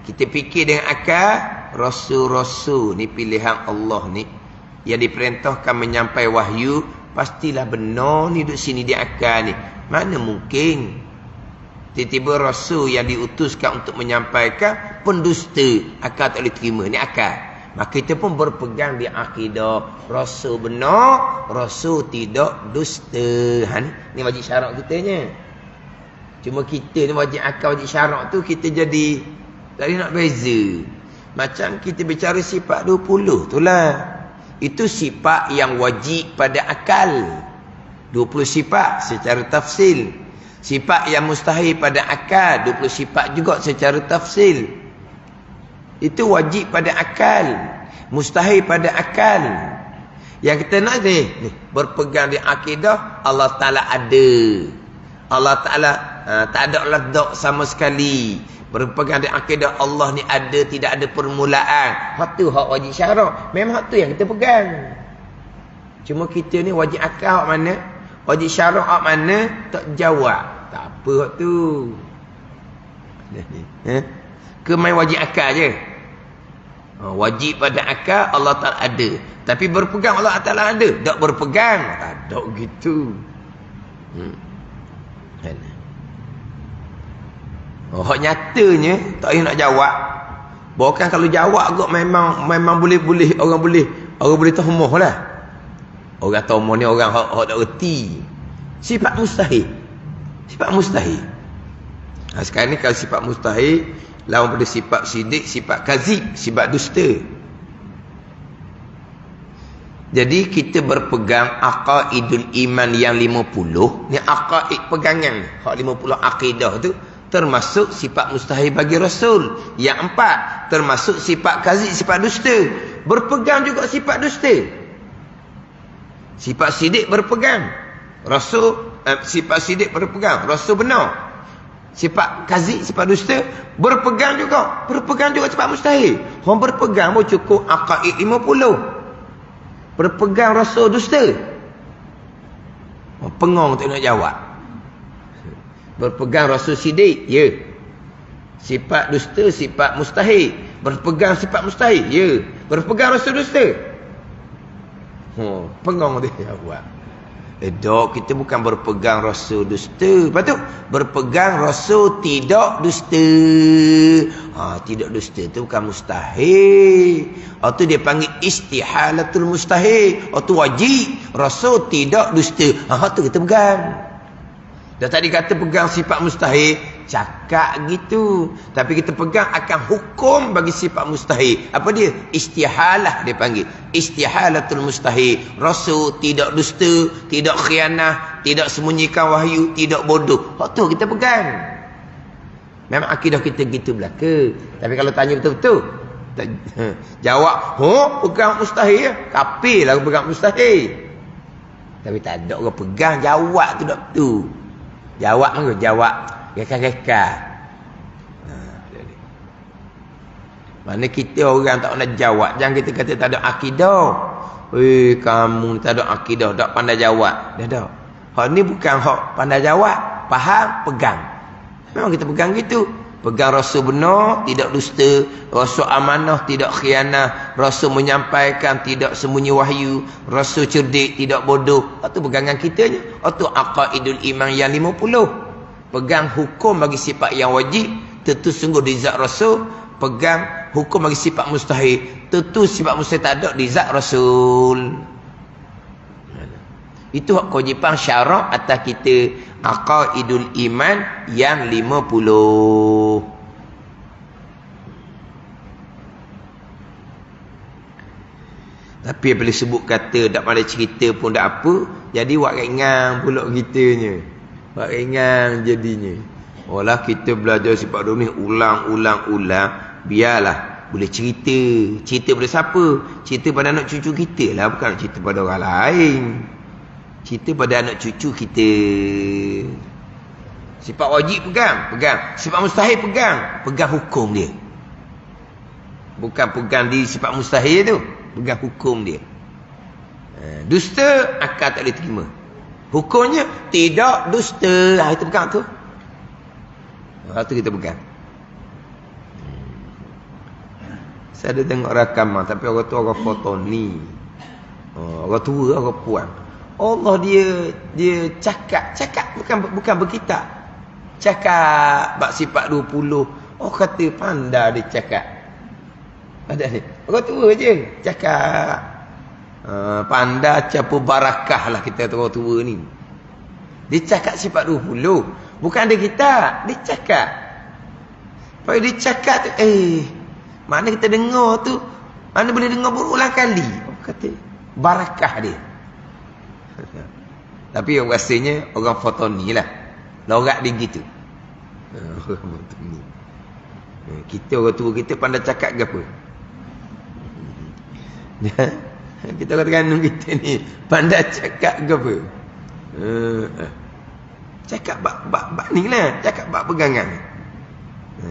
Kita fikir dengan akal, Rasul-Rasul ni pilihan Allah ni. Yang diperintahkan menyampai wahyu, pastilah benar ni duduk sini di akal ni. Mana mungkin tiba-tiba Rasul yang diutuskan untuk menyampaikan pendusta, akal tak boleh terima. Ni akal. Maka kita pun berpegang di akidah Rasul benar, Rasul tidak dusta. Ni wajib syarak kitanya. Cuma kita ni wajib akal, wajib syarak tu kita jadi tak nak beza. Macam kita bicara sifat 20 tu lah. Itu sifat yang wajib pada akal. 20 sifat secara tafsil. Sifat yang mustahil pada akal, 20 sifat juga secara tafsil. Itu wajib pada akal, mustahil pada akal. Yang kita nak ni berpegang di akidah Allah Ta'ala ada. Allah Ta'ala tak ada ledak sama sekali. Berpegang di akidah Allah ni ada, tidak ada permulaan. Hak tu hak wajib syarak. Memang hak tu yang kita pegang. Cuma kita ni wajib akal hak mana? Wajib syarak hak mana? Tak jawab. Tak apa hak tu. Ke main wajib akal je? Wajib pada akal Allah Ta'ala ada. Tapi berpegang Allah Ta'ala ada. Tak berpegang. Tak ada gitu. Hak nyatanya tak payah nak jawab. Bahkan kalau jawab agak memang boleh orang boleh tahmuh lah. Orang tahmuh ni orang hak tak reti. Sifat mustahil. Sifat mustahil. Sekarang ni kalau sifat mustahil lawan pada sifat sidik, sifat kazib, sifat dusta. Jadi kita berpegang aqaidul iman yang 50. Ni aqaid pegangan ni. Hak 50 akidah tu termasuk sifat mustahil bagi Rasul. Yang 4 termasuk sifat kazib, sifat dusta. Berpegang juga sifat dusta. Sifat sidik berpegang. Rasul sifat sidik berpegang. Rasul benar. Sifat kazib, sifat dusta berpegang juga. Berpegang juga sifat mustahil. Orang berpegang pun cukup aqaid 50. Berpegang Rasul dusta. Pengong tak nak jawab. Berpegang Rasul sidik, ya. Sifat dusta, sifat mustahil. Berpegang sifat mustahil, ya. Berpegang Rasul dusta. Pengong dia jawab. Dok, kita bukan berpegang Rasul dusta. Lepas tu berpegang Rasul tidak dusta. Tidak dusta tu bukan mustahil. Tu dia panggil istihalatul mustahil. Tu wajib. Rasul tidak dusta. Tu kita pegang. Dah tadi kata pegang sifat mustahil, cakap gitu. Tapi kita pegang akan hukum bagi sifat mustahil. Apa dia? Istihalah dia panggil. Istihalatul mustahil. Rasul tidak dusta, tidak khianah, tidak sembunyikan wahyu, tidak bodoh. Hak tu kita pegang. Memang akidah kita gitu belaka. Tapi kalau tanya betul-betul, jawab, pegang mustahil. Kafir lah pegang mustahil. Tapi tak ada orang pegang, jawab tu tak betul. Jawab kan, jawab reka-reka. Mana kita orang tak nak jawab, jangan kita kata tak ada akidah. Kamu tak ada akidah, tak pandai jawab. Dah dah. Hak ni bukan hak pandai jawab, faham, pegang. Memang kita pegang gitu. Pegang Rasul benar, tidak dusta. Rasul amanah, tidak khianah. Rasul menyampaikan, tidak sembunyi wahyu. Rasul cerdik, tidak bodoh. Itu pegangan kitanya. Itu aqaidul iman yang 50. Pegang hukum bagi sifat yang wajib, tentu sungguh di zat Rasul. Pegang hukum bagi sifat mustahil, tentu sifat mustahil tak ada di zat Rasul. Itu hak kewajipan syarak atas kita. Aqaidul iman yang 50. Tapi bila sebut kata tak pandai cerita pun tak apa, jadi buat ringan pula kitanya. Buat ringan jadinya. Olah kita belajar sifat dunia ulang, biarlah boleh cerita. Cerita pada siapa? Cerita pada anak cucu kita lah, bukan cerita pada orang lain. Cerita pada anak cucu kita. Sifat wajib pegang. Sifat mustahil pegang hukum dia. Bukan pegang di sifat mustahil tu, pegang hukum dia. Dusta akal tak boleh terima. Hukumnya tidak dusta. Kita pegang tu. Tu kita pegang. Saya ada tengok rakaman, tapi orang tu orang foto ni. Orang tua, orang puan. Allah dia cakap bukan berkitab. Cakap bab sifat 20. Oh kata pandai dia cakap. Ada ni. Orang tua je cakap. Pandai capu barakah lah kita orang tua ni. Dia cakap sifat 20. Bukan ada kitab, dia cakap. Kalau dia cakap tu mana kita dengar tu, mana boleh dengar berulang kali. Oh kata barakah dia. Tapi yang rasanya orang foto ni lah, lorak dia gitu. Orang foto ni. Kita orang tua kita pandai cakap ke apa? Kita katakan kita ni pandai cakap ke apa? Cakap bab ni lah, cakap bab pegangan.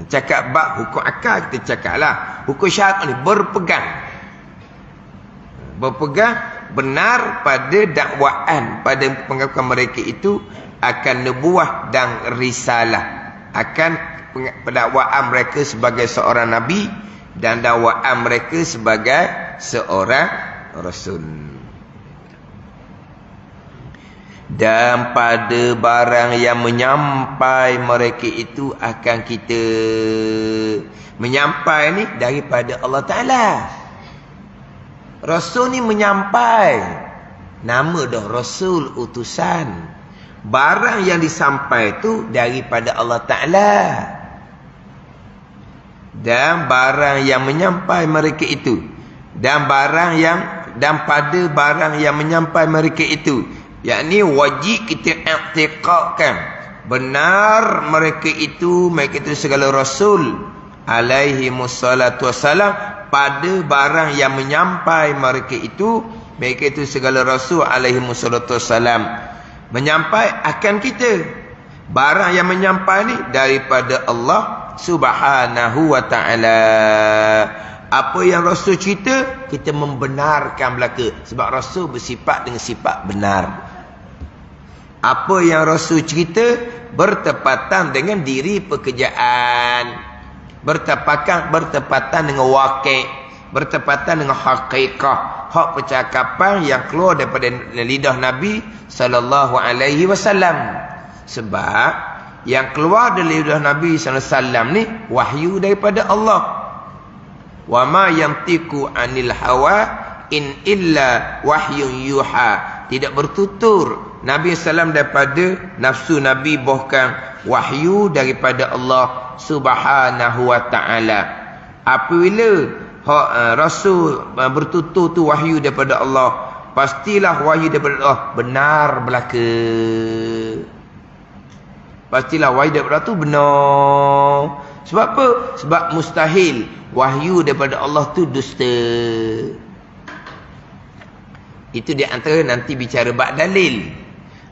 Cakap bab hukum akal kita cakap lah. Hukum syarat ni berpegang benar pada dakwaan, pada pengakuan mereka itu akan nubuah dan risalah, akan pendakwaan mereka sebagai seorang nabi dan dakwaan mereka sebagai seorang rasul. Dan pada barang yang menyampai mereka itu akan kita menyampai ni daripada Allah Ta'ala. Rasul ni menyampai. Nama dah Rasul utusan. Barang yang disampai tu daripada Allah Ta'ala. Dan barang yang menyampai mereka itu. Dan pada barang yang menyampai mereka itu. Yakni wajib kita i'tiqadkan. Benar mereka itu segala Rasul. Alaihi mussalatu wassalam. Pada barang yang menyampai mereka itu segala Rasul alaihi wassalatu wassalam. Menyampai akan kita. Barang yang menyampai ni daripada Allah subhanahu wa ta'ala. Apa yang Rasul cerita, kita membenarkan belaka. Sebab Rasul bersifat dengan sifat benar. Apa yang Rasul cerita bertepatan dengan diri pekerjaan. Bertepatan dengan wakil, bertepatan dengan hakikah, hak percakapan yang keluar daripada lidah Nabi sallallahu alaihi wasallam. Sebab yang keluar dari lidah Nabi sallallahu alaihi wasallam ni wahyu daripada Allah. Wa ma yantiqu anil hawa in illa wahyun yuha. Tidak bertutur Nabi SAW daripada nafsu Nabi, bahkan wahyu daripada Allah Subhanahu wa ta'ala. Apabila Rasul bertutur tu wahyu daripada Allah, pastilah wahyu daripada Allah benar belaka. Pastilah wahyu daripada Allah tu benar. Sebab apa? Sebab mustahil wahyu daripada Allah tu dusta. Itu di antara nanti bicara bab dalil.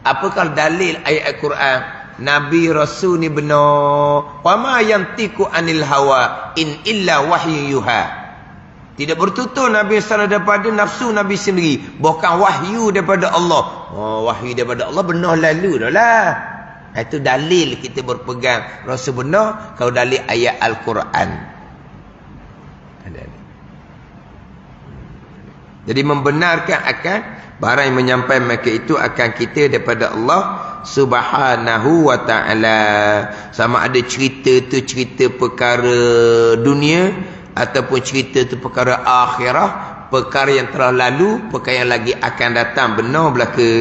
Apakah dalil ayat Al-Quran? Nabi Rasul ni benar. Wa ma yantiqu anil hawa in illa wahyu yuha. Tidak bertutur Nabi SAW daripada nafsu Nabi sendiri, bukan wahyu daripada Allah. Oh, wahyu daripada Allah benar lalu dah lah. Itu dalil kita berpegang Rasul benar kalau dalil ayat Al-Quran. Jadi membenarkan akan barang yang menyampaikan mereka itu akan kita daripada Allah Subhanahu wa ta'ala. Sama ada cerita tu cerita perkara dunia, ataupun cerita tu perkara akhirah, perkara yang telah lalu, perkara yang lagi akan datang, benar belaka.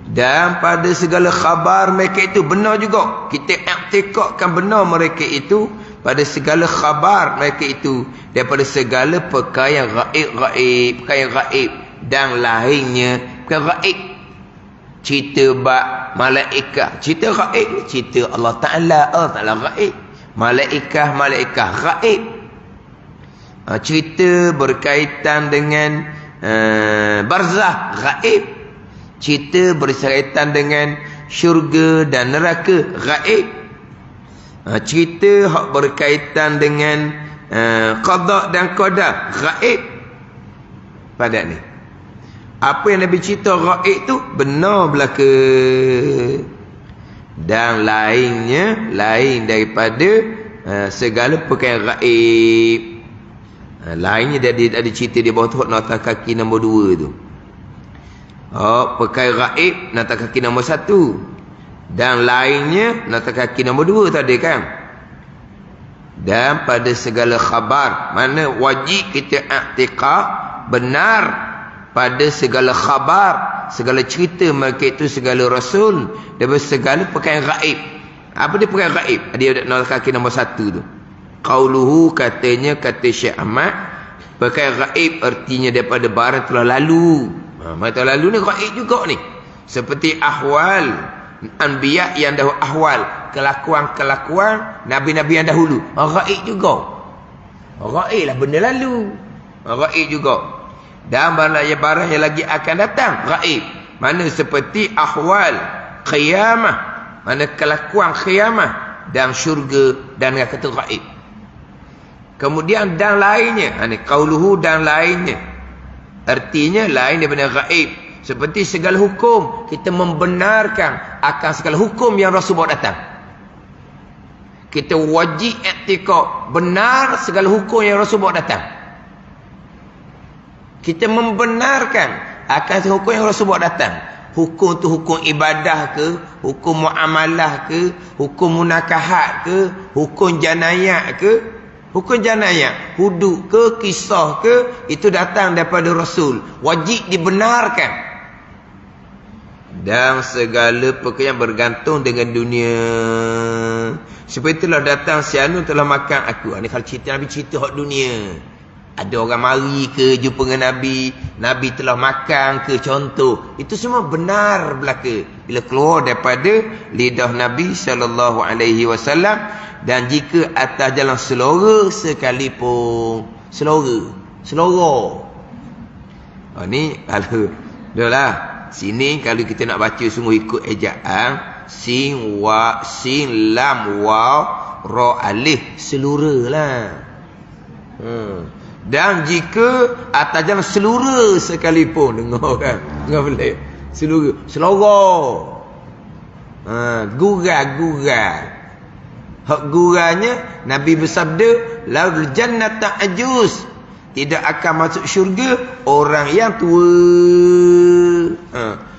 Dan pada segala khabar mereka itu benar juga. Kita iktikadkan benar mereka itu pada segala khabar mereka itu, daripada segala perkara yang gaib, perkara yang gaib dan lainnya perkara gaib. Cerita bab malaikat, cerita gaib ni cerita Allah Ta'ala gaib. Malaikat gaib. Cerita berkaitan dengan barzah gaib. Cerita berkaitan dengan syurga dan neraka gaib. Cerita hak berkaitan dengan qada dan qadar gaib. Pada ni apa yang Nabi cerita gaib tu benar belaka. Dan lainnya, lain daripada segala perkara gaib. Lainnya dia ada cerita di bawah tu nota kaki nombor 2 tu. Perkara gaib nota kaki nombor 1. Dan lainnya nota kaki nombor 2 tadi kan. Dan pada segala khabar, mana wajib kita i'tiqad benar pada segala khabar, segala cerita mereka itu, segala rasul, daripada segala perkara gaib. Apa dia perkara gaib? Dia ada nota kaki nombor 1 tu. Qauluhu, katanya kata Syekh Ahmad, perkara gaib artinya daripada barang telah lalu. Telah lalu ni gaib juga ni. Seperti ahwal anbiya yang dahulu, ahwal kelakuan-kelakuan nabi-nabi yang dahulu. Gaib juga. Gaib lah benda lalu. Gaib juga. Dan barang yang lagi akan datang gaib. Mana seperti ahwal qiyamah, mana kelakuan qiyamah dan syurga dan neraka itu gaib. Kemudian dan lainnya, qauluhu dan lainnya, artinya lain daripada gaib. Seperti segala hukum, kita membenarkan akan segala hukum yang Rasul bawa datang. Kita wajib i'tiqad benar segala hukum yang Rasul bawa datang. Kita membenarkan akan segala hukum yang Rasul bawa datang. Hukum tu hukum ibadah ke, hukum muamalah ke, hukum munakahat ke, hukum janayah ke, hukum janayah, hudud ke, kisah ke, itu datang daripada Rasul. Wajib dibenarkan. Dan segala perkara yang bergantung dengan dunia. Seperti itulah datang si anu telah makan aku. Ini kalau cerita Nabi, cerita hak dunia. Ada orang mari ke jumpa dengan Nabi, Nabi telah makan ke, contoh. Itu semua benar belaka bila keluar daripada lidah Nabi SAW. Dan jika atas jalan selora sekalipun, selora. Ni kalau dah lah. Sini kalau kita nak baca sungguh ikut ejaan, sin wa sin lam waw ra alif, selura lah. Dan jika atas jalan selura sekalipun, dengar kan, dengar boleh, selora, gural. Hak guranya Nabi bersabda, laul jannata ajuz, tidak akan masuk syurga orang yang tua.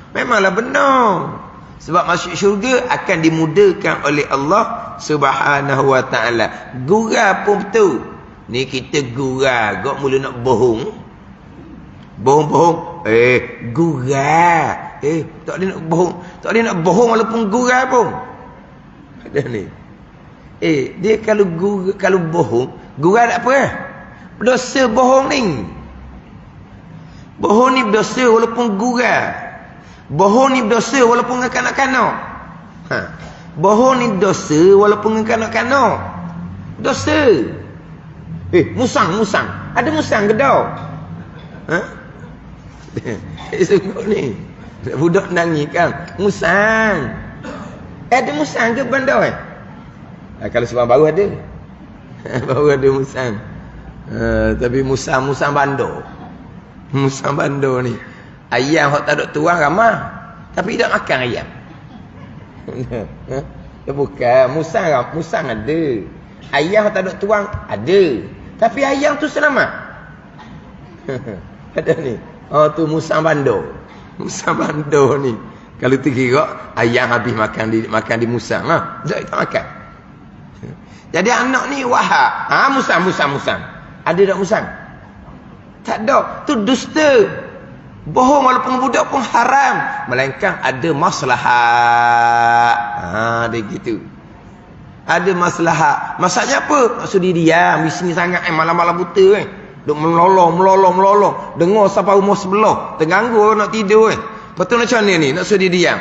Memanglah benar. Sebab masuk syurga akan dimudahkan oleh Allah Subhanahu wa ta'ala. Gurau pun betul. Ni kita gurau, gak mula nak bohong. Bohong-bohong, Gurau. Tak ada nak bohong. Tak ada nak bohong walaupun gurau pun. Ada ni. Dia kalau bohong, gurau tak apa. Dosa bohong ni. Bohong ni berdosa walaupun gurau. Bohong ni berdosa walaupun kanak-kanak. Bohong ni dosa walaupun kanak-kanak. Dosa. Musang. Ada musang ke tak? Sungguh ni. Budak nangis kan. Musang. Ada musang ke bandar? Kalau seorang baru ada. Baru ada musang. Tapi musang bandar. Musang bandar ni. Ayam hok tak ada tuang ramah. Tapi tak makan ayam. Bukan. Musang ada. Ayam tak ada tuang ada. Tapi ayam tu selamat. Ada ni. Tu musang bandar. Musang bandar ni. Kalau terkira ayam habis makan di musang. Tak makan. Jadi anak ni wahak. Musang. Ada tak musang? Tak ada. Tu dusta. Bohong walaupun budak pun haram. Melainkan ada maslahat. Dia gitu. Ada maslahat. Maksudnya apa? Maksud dia diam. Bising sangat malam-malam buta duk melolong. Dengar sampai rumah sebelah. Terganggu nak tidur Betul macam mana ni? Nak suruh dia diam.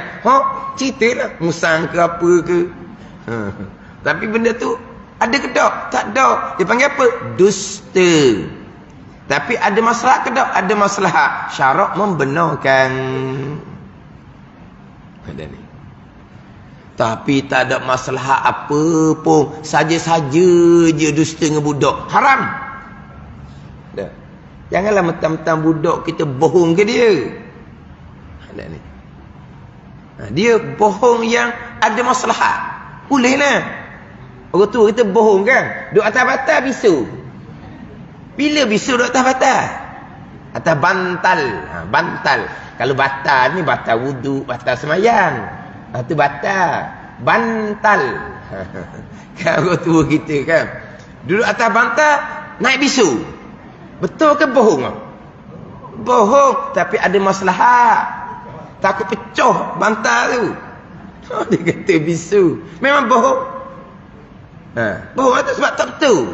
Cerita lah. Musang ke apa ke. Tapi benda tu ada ke tak? Tak ada. Dia panggil apa? Dusta. Tapi ada masalah ke tak? Ada masalah. Syarak membenarkan. Ada ni. Tapi tak ada masalah apa pun. Saja-saja je dusta dengan budak. Haram. Dah. Janganlah mentang-mentang budak kita bohong ke dia. Ada ni. Dia bohong yang ada masalah. Boleh lah. Orang tua kita bohong kan. Duduk atas batal bisu. Bila bisu duduk atas batal? Atas bantal. Bantal. Kalau batal ni batal wudu, batal semayang. Itu batal. Bantal. Kan orang tua kita kan. Duduk atas bantal, naik bisu. Betul ke bohong? Bohong. Tapi ada masalah. Takut pecah bantal tu. Dia kata bisu. Memang bohong. Bohong itu sebab tak betul.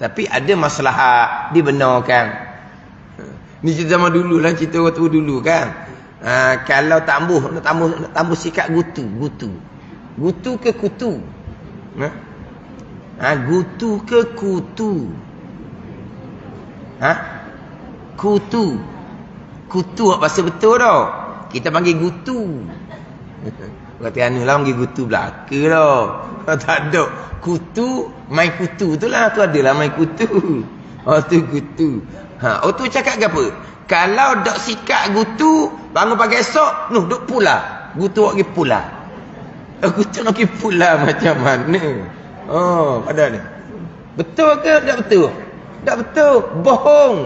Tapi ada masalah dibenarkan. Ni cerita zaman dulu lah. Cerita orang tua dulu kan. Kalau nak tambuh sikat gutu. Gutu ke kutu? Gutu ke kutu? Kutu. Kutu apa bahasa betul tau. Kita panggil gutu. Kata anu lah panggil gutu belaka tau. Tak ada. Kutu, main kutu tu lah. Tu adalah main kutu. Tu gutu. Tu cakap ke apa? Kalau dok sikat gutu, bangun pagi esok, duk pula. Gutu pergi pula. Gutu nak pergi pula macam mana? Pada ni. Betul ke tak betul? Tak betul. Bohong.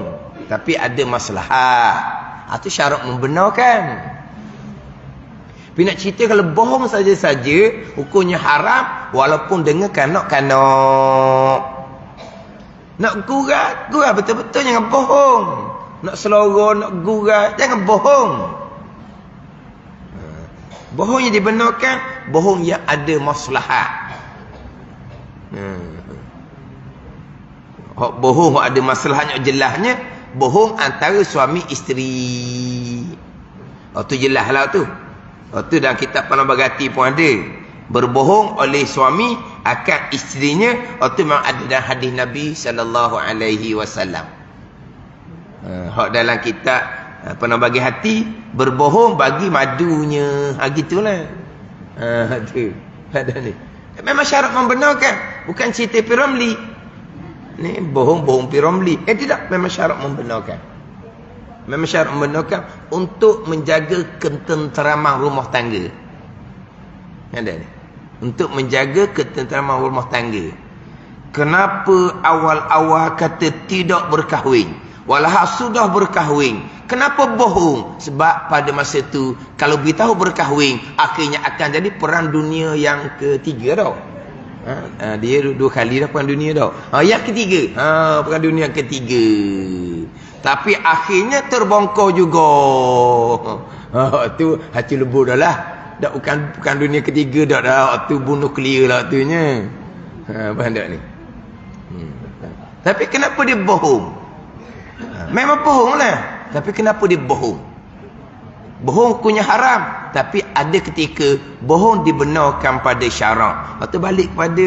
Tapi ada masalah. Itu syarat membenarkan. Tapi nak cerita kalau bohong saja-saja, hukumnya haram walaupun dengan kanak-kanak. Nak gurau betul-betul jangan bohong. Nak selorong, nak gurau, jangan bohong. Bohong yang dibenarkan, bohong yang ada maslahat. Bohong ada masalahnya jelasnya, bohong antara suami isteri. Tu jelaslah tu. Tu dalam kitab Panah Bagati pun ada. Berbohong oleh suami akan isterinya. Tu memang ada dalam hadis Nabi SAW. Hak dalam kitab Panah Bagi Hati, berbohong bagi madunya. Gitulah. Tu. Ada ni. Memang syarat membenarkan. Bukan cerita Piramli. Ni bohong Piramli. Tidak. Memang syarat membenarkan. Memang syarat membenarkan untuk menjaga ketenteraman rumah tangga. Ada ni. Untuk menjaga ketenteraman rumah tangga. Kenapa awal-awal kata tidak berkahwin? Walau sudah berkahwin. Kenapa bohong? Sebab pada masa tu kalau beritahu berkahwin, akhirnya akan jadi perang dunia yang ketiga tau. Dia 2 kali dah perang dunia tau. Yang ketiga. Perang dunia yang ketiga. Tapi akhirnya terbongkar juga. Tu hati lebu dah lah. Dah bukan dunia ketiga dah dah. Tu bunuh clear lah tunya. Faham tak ni? Tapi kenapa dia bohong? Memang bohong lah. Tapi kenapa dia bohong? Bohong punya haram. Tapi ada ketika bohong dibenarkan pada syarak. Lepas tu balik kepada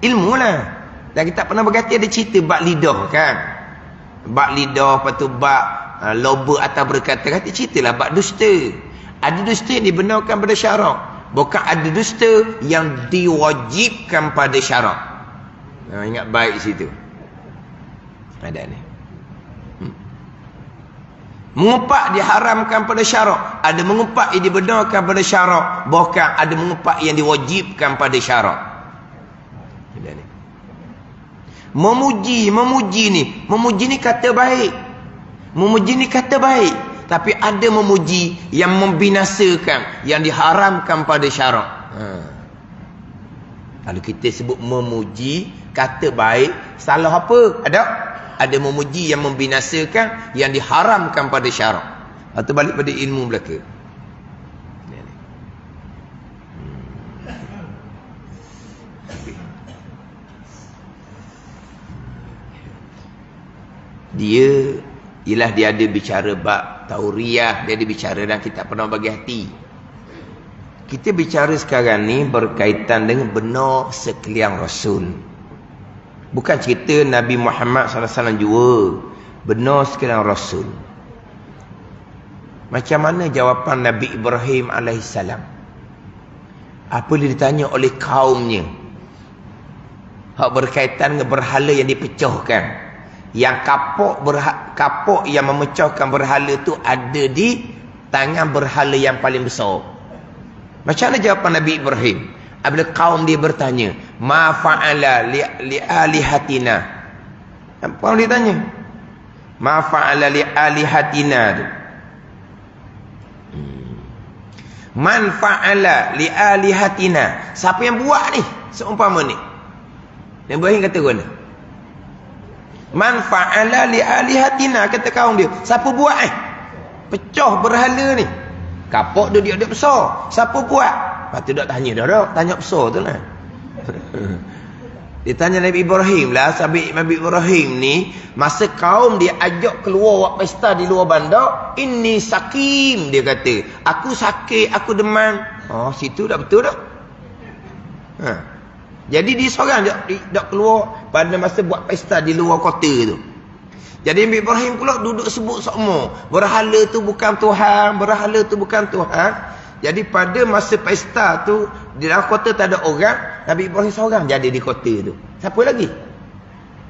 ilmu lah. Dan kita pernah berkata ada cerita bak lidah kan. Bak lidah, lepas tu bak loba atau berkata-kata. Ceritalah bak dusta. Ada dusta yang dibenarkan pada syarak. Bukan ada dusta yang diwajibkan pada syarak. Ingat baik situ. Ada ni. Mengumpat diharamkan pada syarak. Ada mengumpat yang dibenarkan pada syarak. Bahkan ada mengumpat yang diwajibkan pada syarak. Ada ni. Memuji ni kata baik. Memuji ni kata baik. Tapi ada memuji yang membinasakan, yang diharamkan pada syarak. Kalau kita sebut memuji, kata baik, salah apa? Ada memuji yang membinasakan, yang diharamkan pada syarak. Atau balik pada ilmu belaka. Dia ada bicara bab tauriyah, dia ada bicara dan kita pernah bagi hati. Kita bicara sekarang ni berkaitan dengan benar sekalian Rasul. Bukan cerita Nabi Muhammad SAW jua. Benar sekalian Rasul. Macam mana jawapan Nabi Ibrahim AS? Apa dia ditanya oleh kaumnya? Hak berkaitan dengan berhala yang dipecahkan. Yang kapok yang memecahkan berhala tu ada di tangan berhala yang paling besar. Macam mana jawapan Nabi Ibrahim? Apabila kaum dia bertanya, ma fa'ala li alihatina. Apa dia tanya? Ma fa'ala li alihatina tu. Man fa'ala li alihatina. Siapa yang buat ni? Seumpama ni. Nabi Ibrahim kata guna. Man fa'ala li alihatina, kata kaum dia. Siapa buat pecah berhala ni? Kapok dia besar. Siapa buat? Lepas tu tak tanya dah. Tanya besar tu lah. Dia tanya Nabi Ibrahim lah. Sabit Nabi Ibrahim ni, masa kaum dia ajak keluar buat pesta di luar bandar, inni sakim, dia kata. Aku sakit, aku demam. Oh, situ dah betul dah. Jadi dia seorang tak keluar pada masa buat pesta di luar kota tu. Jadi Nabi Ibrahim pula duduk sebut semua. Berhala tu bukan Tuhan. Berhala tu bukan Tuhan. Jadi pada masa pesta tu, di dalam kota tak ada orang. Nabi Ibrahim seorang jadi di kota tu. Siapa lagi?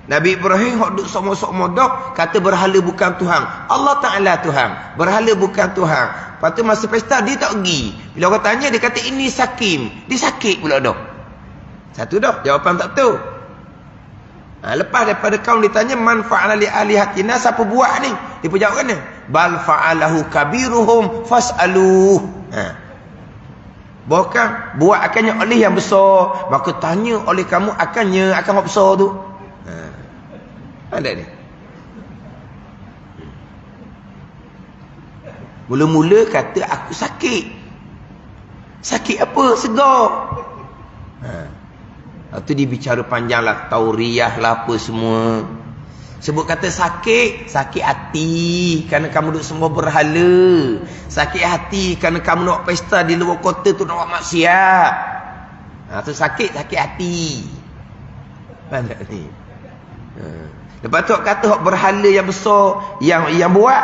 Nabi Ibrahim duduk semua-semua dah. Kata berhala bukan Tuhan. Allah Ta'ala Tuhan. Berhala bukan Tuhan. Lepas tu masa pesta dia tak pergi. Bila orang tanya dia kata ini sakim. Dia sakit pula dah. Satu dah, jawapan tak tahu. Lepas daripada kaum ditanya man fa'ala li alihatina, siapa buat ni? Dia pun jawab kan? Bal fa'alahu kabiruhum fas'aluh. Bukan buat akannya oleh yang besar, maka tanya oleh kamu akan buat besar tu. Ada ni. Mula-mula kata aku sakit. Sakit apa? Segar. Itu dia bicara panjang lah, tauriyah lah apa semua. Sebut kata sakit hati kerana kamu duduk semua berhala. Sakit hati kerana kamu nak pesta di luar kota tu nak buat maksiat. Tu sakit hati. Faham tak ni? Lepas tu kata berhala yang besar yang buat,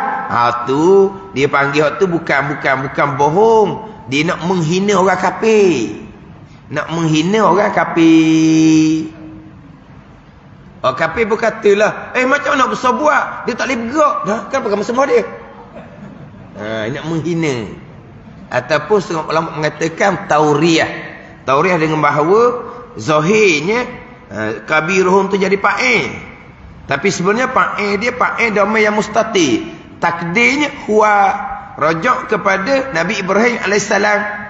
tu dia panggil hak tu bukan bohong. Dia nak menghina orang kafir. Nak menghina orang kafir. Orang kafir pun katalah, macam nak besar buat? Dia tak boleh bergerak. Kan pakai semua dia. Nak menghina. Ataupun setengah ulama mengatakan tauriyah. Tauriyah dengan bahawa zahirnya kabiruhum tu jadi fa'il. Tapi sebenarnya fa'il dia fa'il dhamma yang mustatir. Takdirnya huwa rajak kepada Nabi Ibrahim alaihissalam.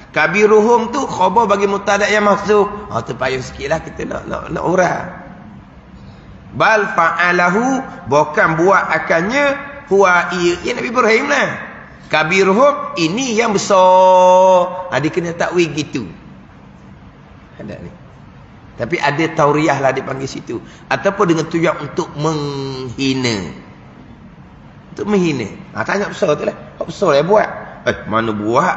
Kabiruhum tu khabar bagi mubtada yang mahzuf. Tu payah sikitlah kita nak urang. Bal fa'alahu, bukan buat akannya, huwa ia Nabi Ibrahim lah. Kabirhum, ini yang besar. Dia kena takwil gitu. Ada ni. Tapi ada tauriah lah dipanggil situ. Ataupun dengan tujuan untuk menghina. Untuk menghina. Tanya besar tu lah. Apa besar dia buat? Mana buat?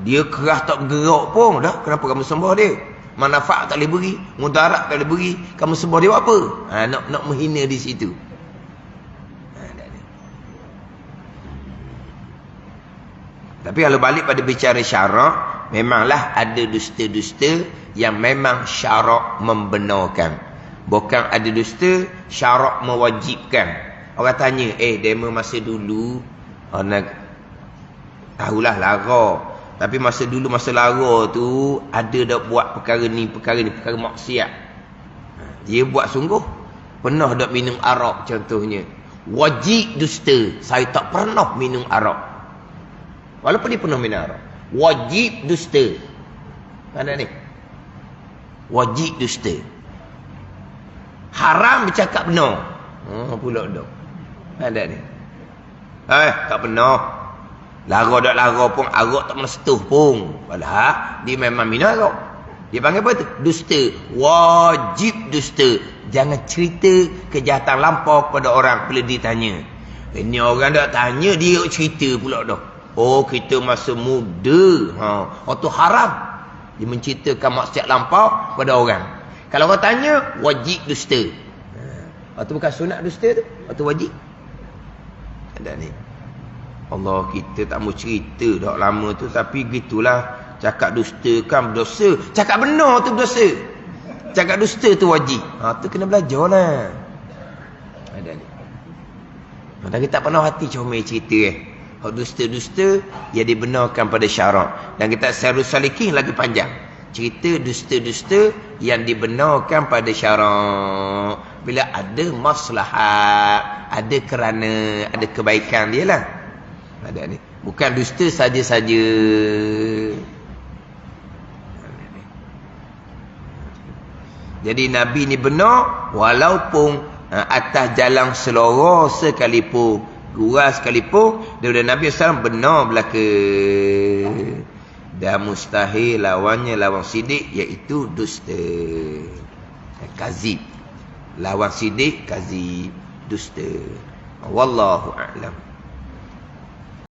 Dia keras tak bergerak pun. Dah, kenapa kamu sembah dia? Manfaat tak boleh beri, mudarat tak boleh beri, kamu sembah dia buat apa? Nak menghina di situ. Tapi kalau balik pada bicara syarak, memanglah ada dusta-dusta yang memang syarak membenarkan. Bukan ada dusta syarak mewajibkan. Orang tanya, demo masa dulu nak tahulah lara. Tapi masa dulu, masa lara tu, ada dah buat perkara ni, perkara maksiat. Dia buat sungguh. Pernah dah minum arak contohnya. Wajib dusta. Saya tak pernah minum arak. Walaupun dia pernah minum arak. Wajib dusta. Mana ni? Wajib dusta. Haram bercakap benar. Pula dah. Ada ni. Tak pernah. Lara tak lara pun, arak tak pernah setuh pun. Padahal dia memang minum arak. Dia panggil apa tu? Dusta. Wajib dusta. Jangan cerita kejahatan lampau kepada orang bila ditanya. Ini orang tak tanya, dia cerita pula dah. Kita masa muda. Tu haram. Dia menceritakan maksiat lampau kepada orang. Kalau orang tanya, wajib dusta. Tu bukan sunat dusta tu. Tu wajib. Ada ni. Allah, kita tak mau cerita dah lama tu, tapi gitulah. Cakap dusta kan berdosa. Cakap benar tu berdosa. Cakap dusta tu wajib. Tu kena belajar lah. Ada ni. Dan kita tak pernah hati comel cerita dusta-dusta yang dibenarkan pada syarak. Dan kita Syahrul Salikin lagi panjang. Cerita dusta-dusta yang dibenarkan pada syarak. Bila ada maslahat, ada kerana, ada kebaikan dia lah. Ada ni. Bukan dusta saja-saja. Jadi Nabi ni benar walaupun atas jalan selora sekalipun, gurau sekalipun, daripada Nabi SAW benar belaka. Dan mustahil lawannya lawan sidik, iaitu dusta. Kazib. Lawan sidik, kazib, dusta. Wallahu a'lam.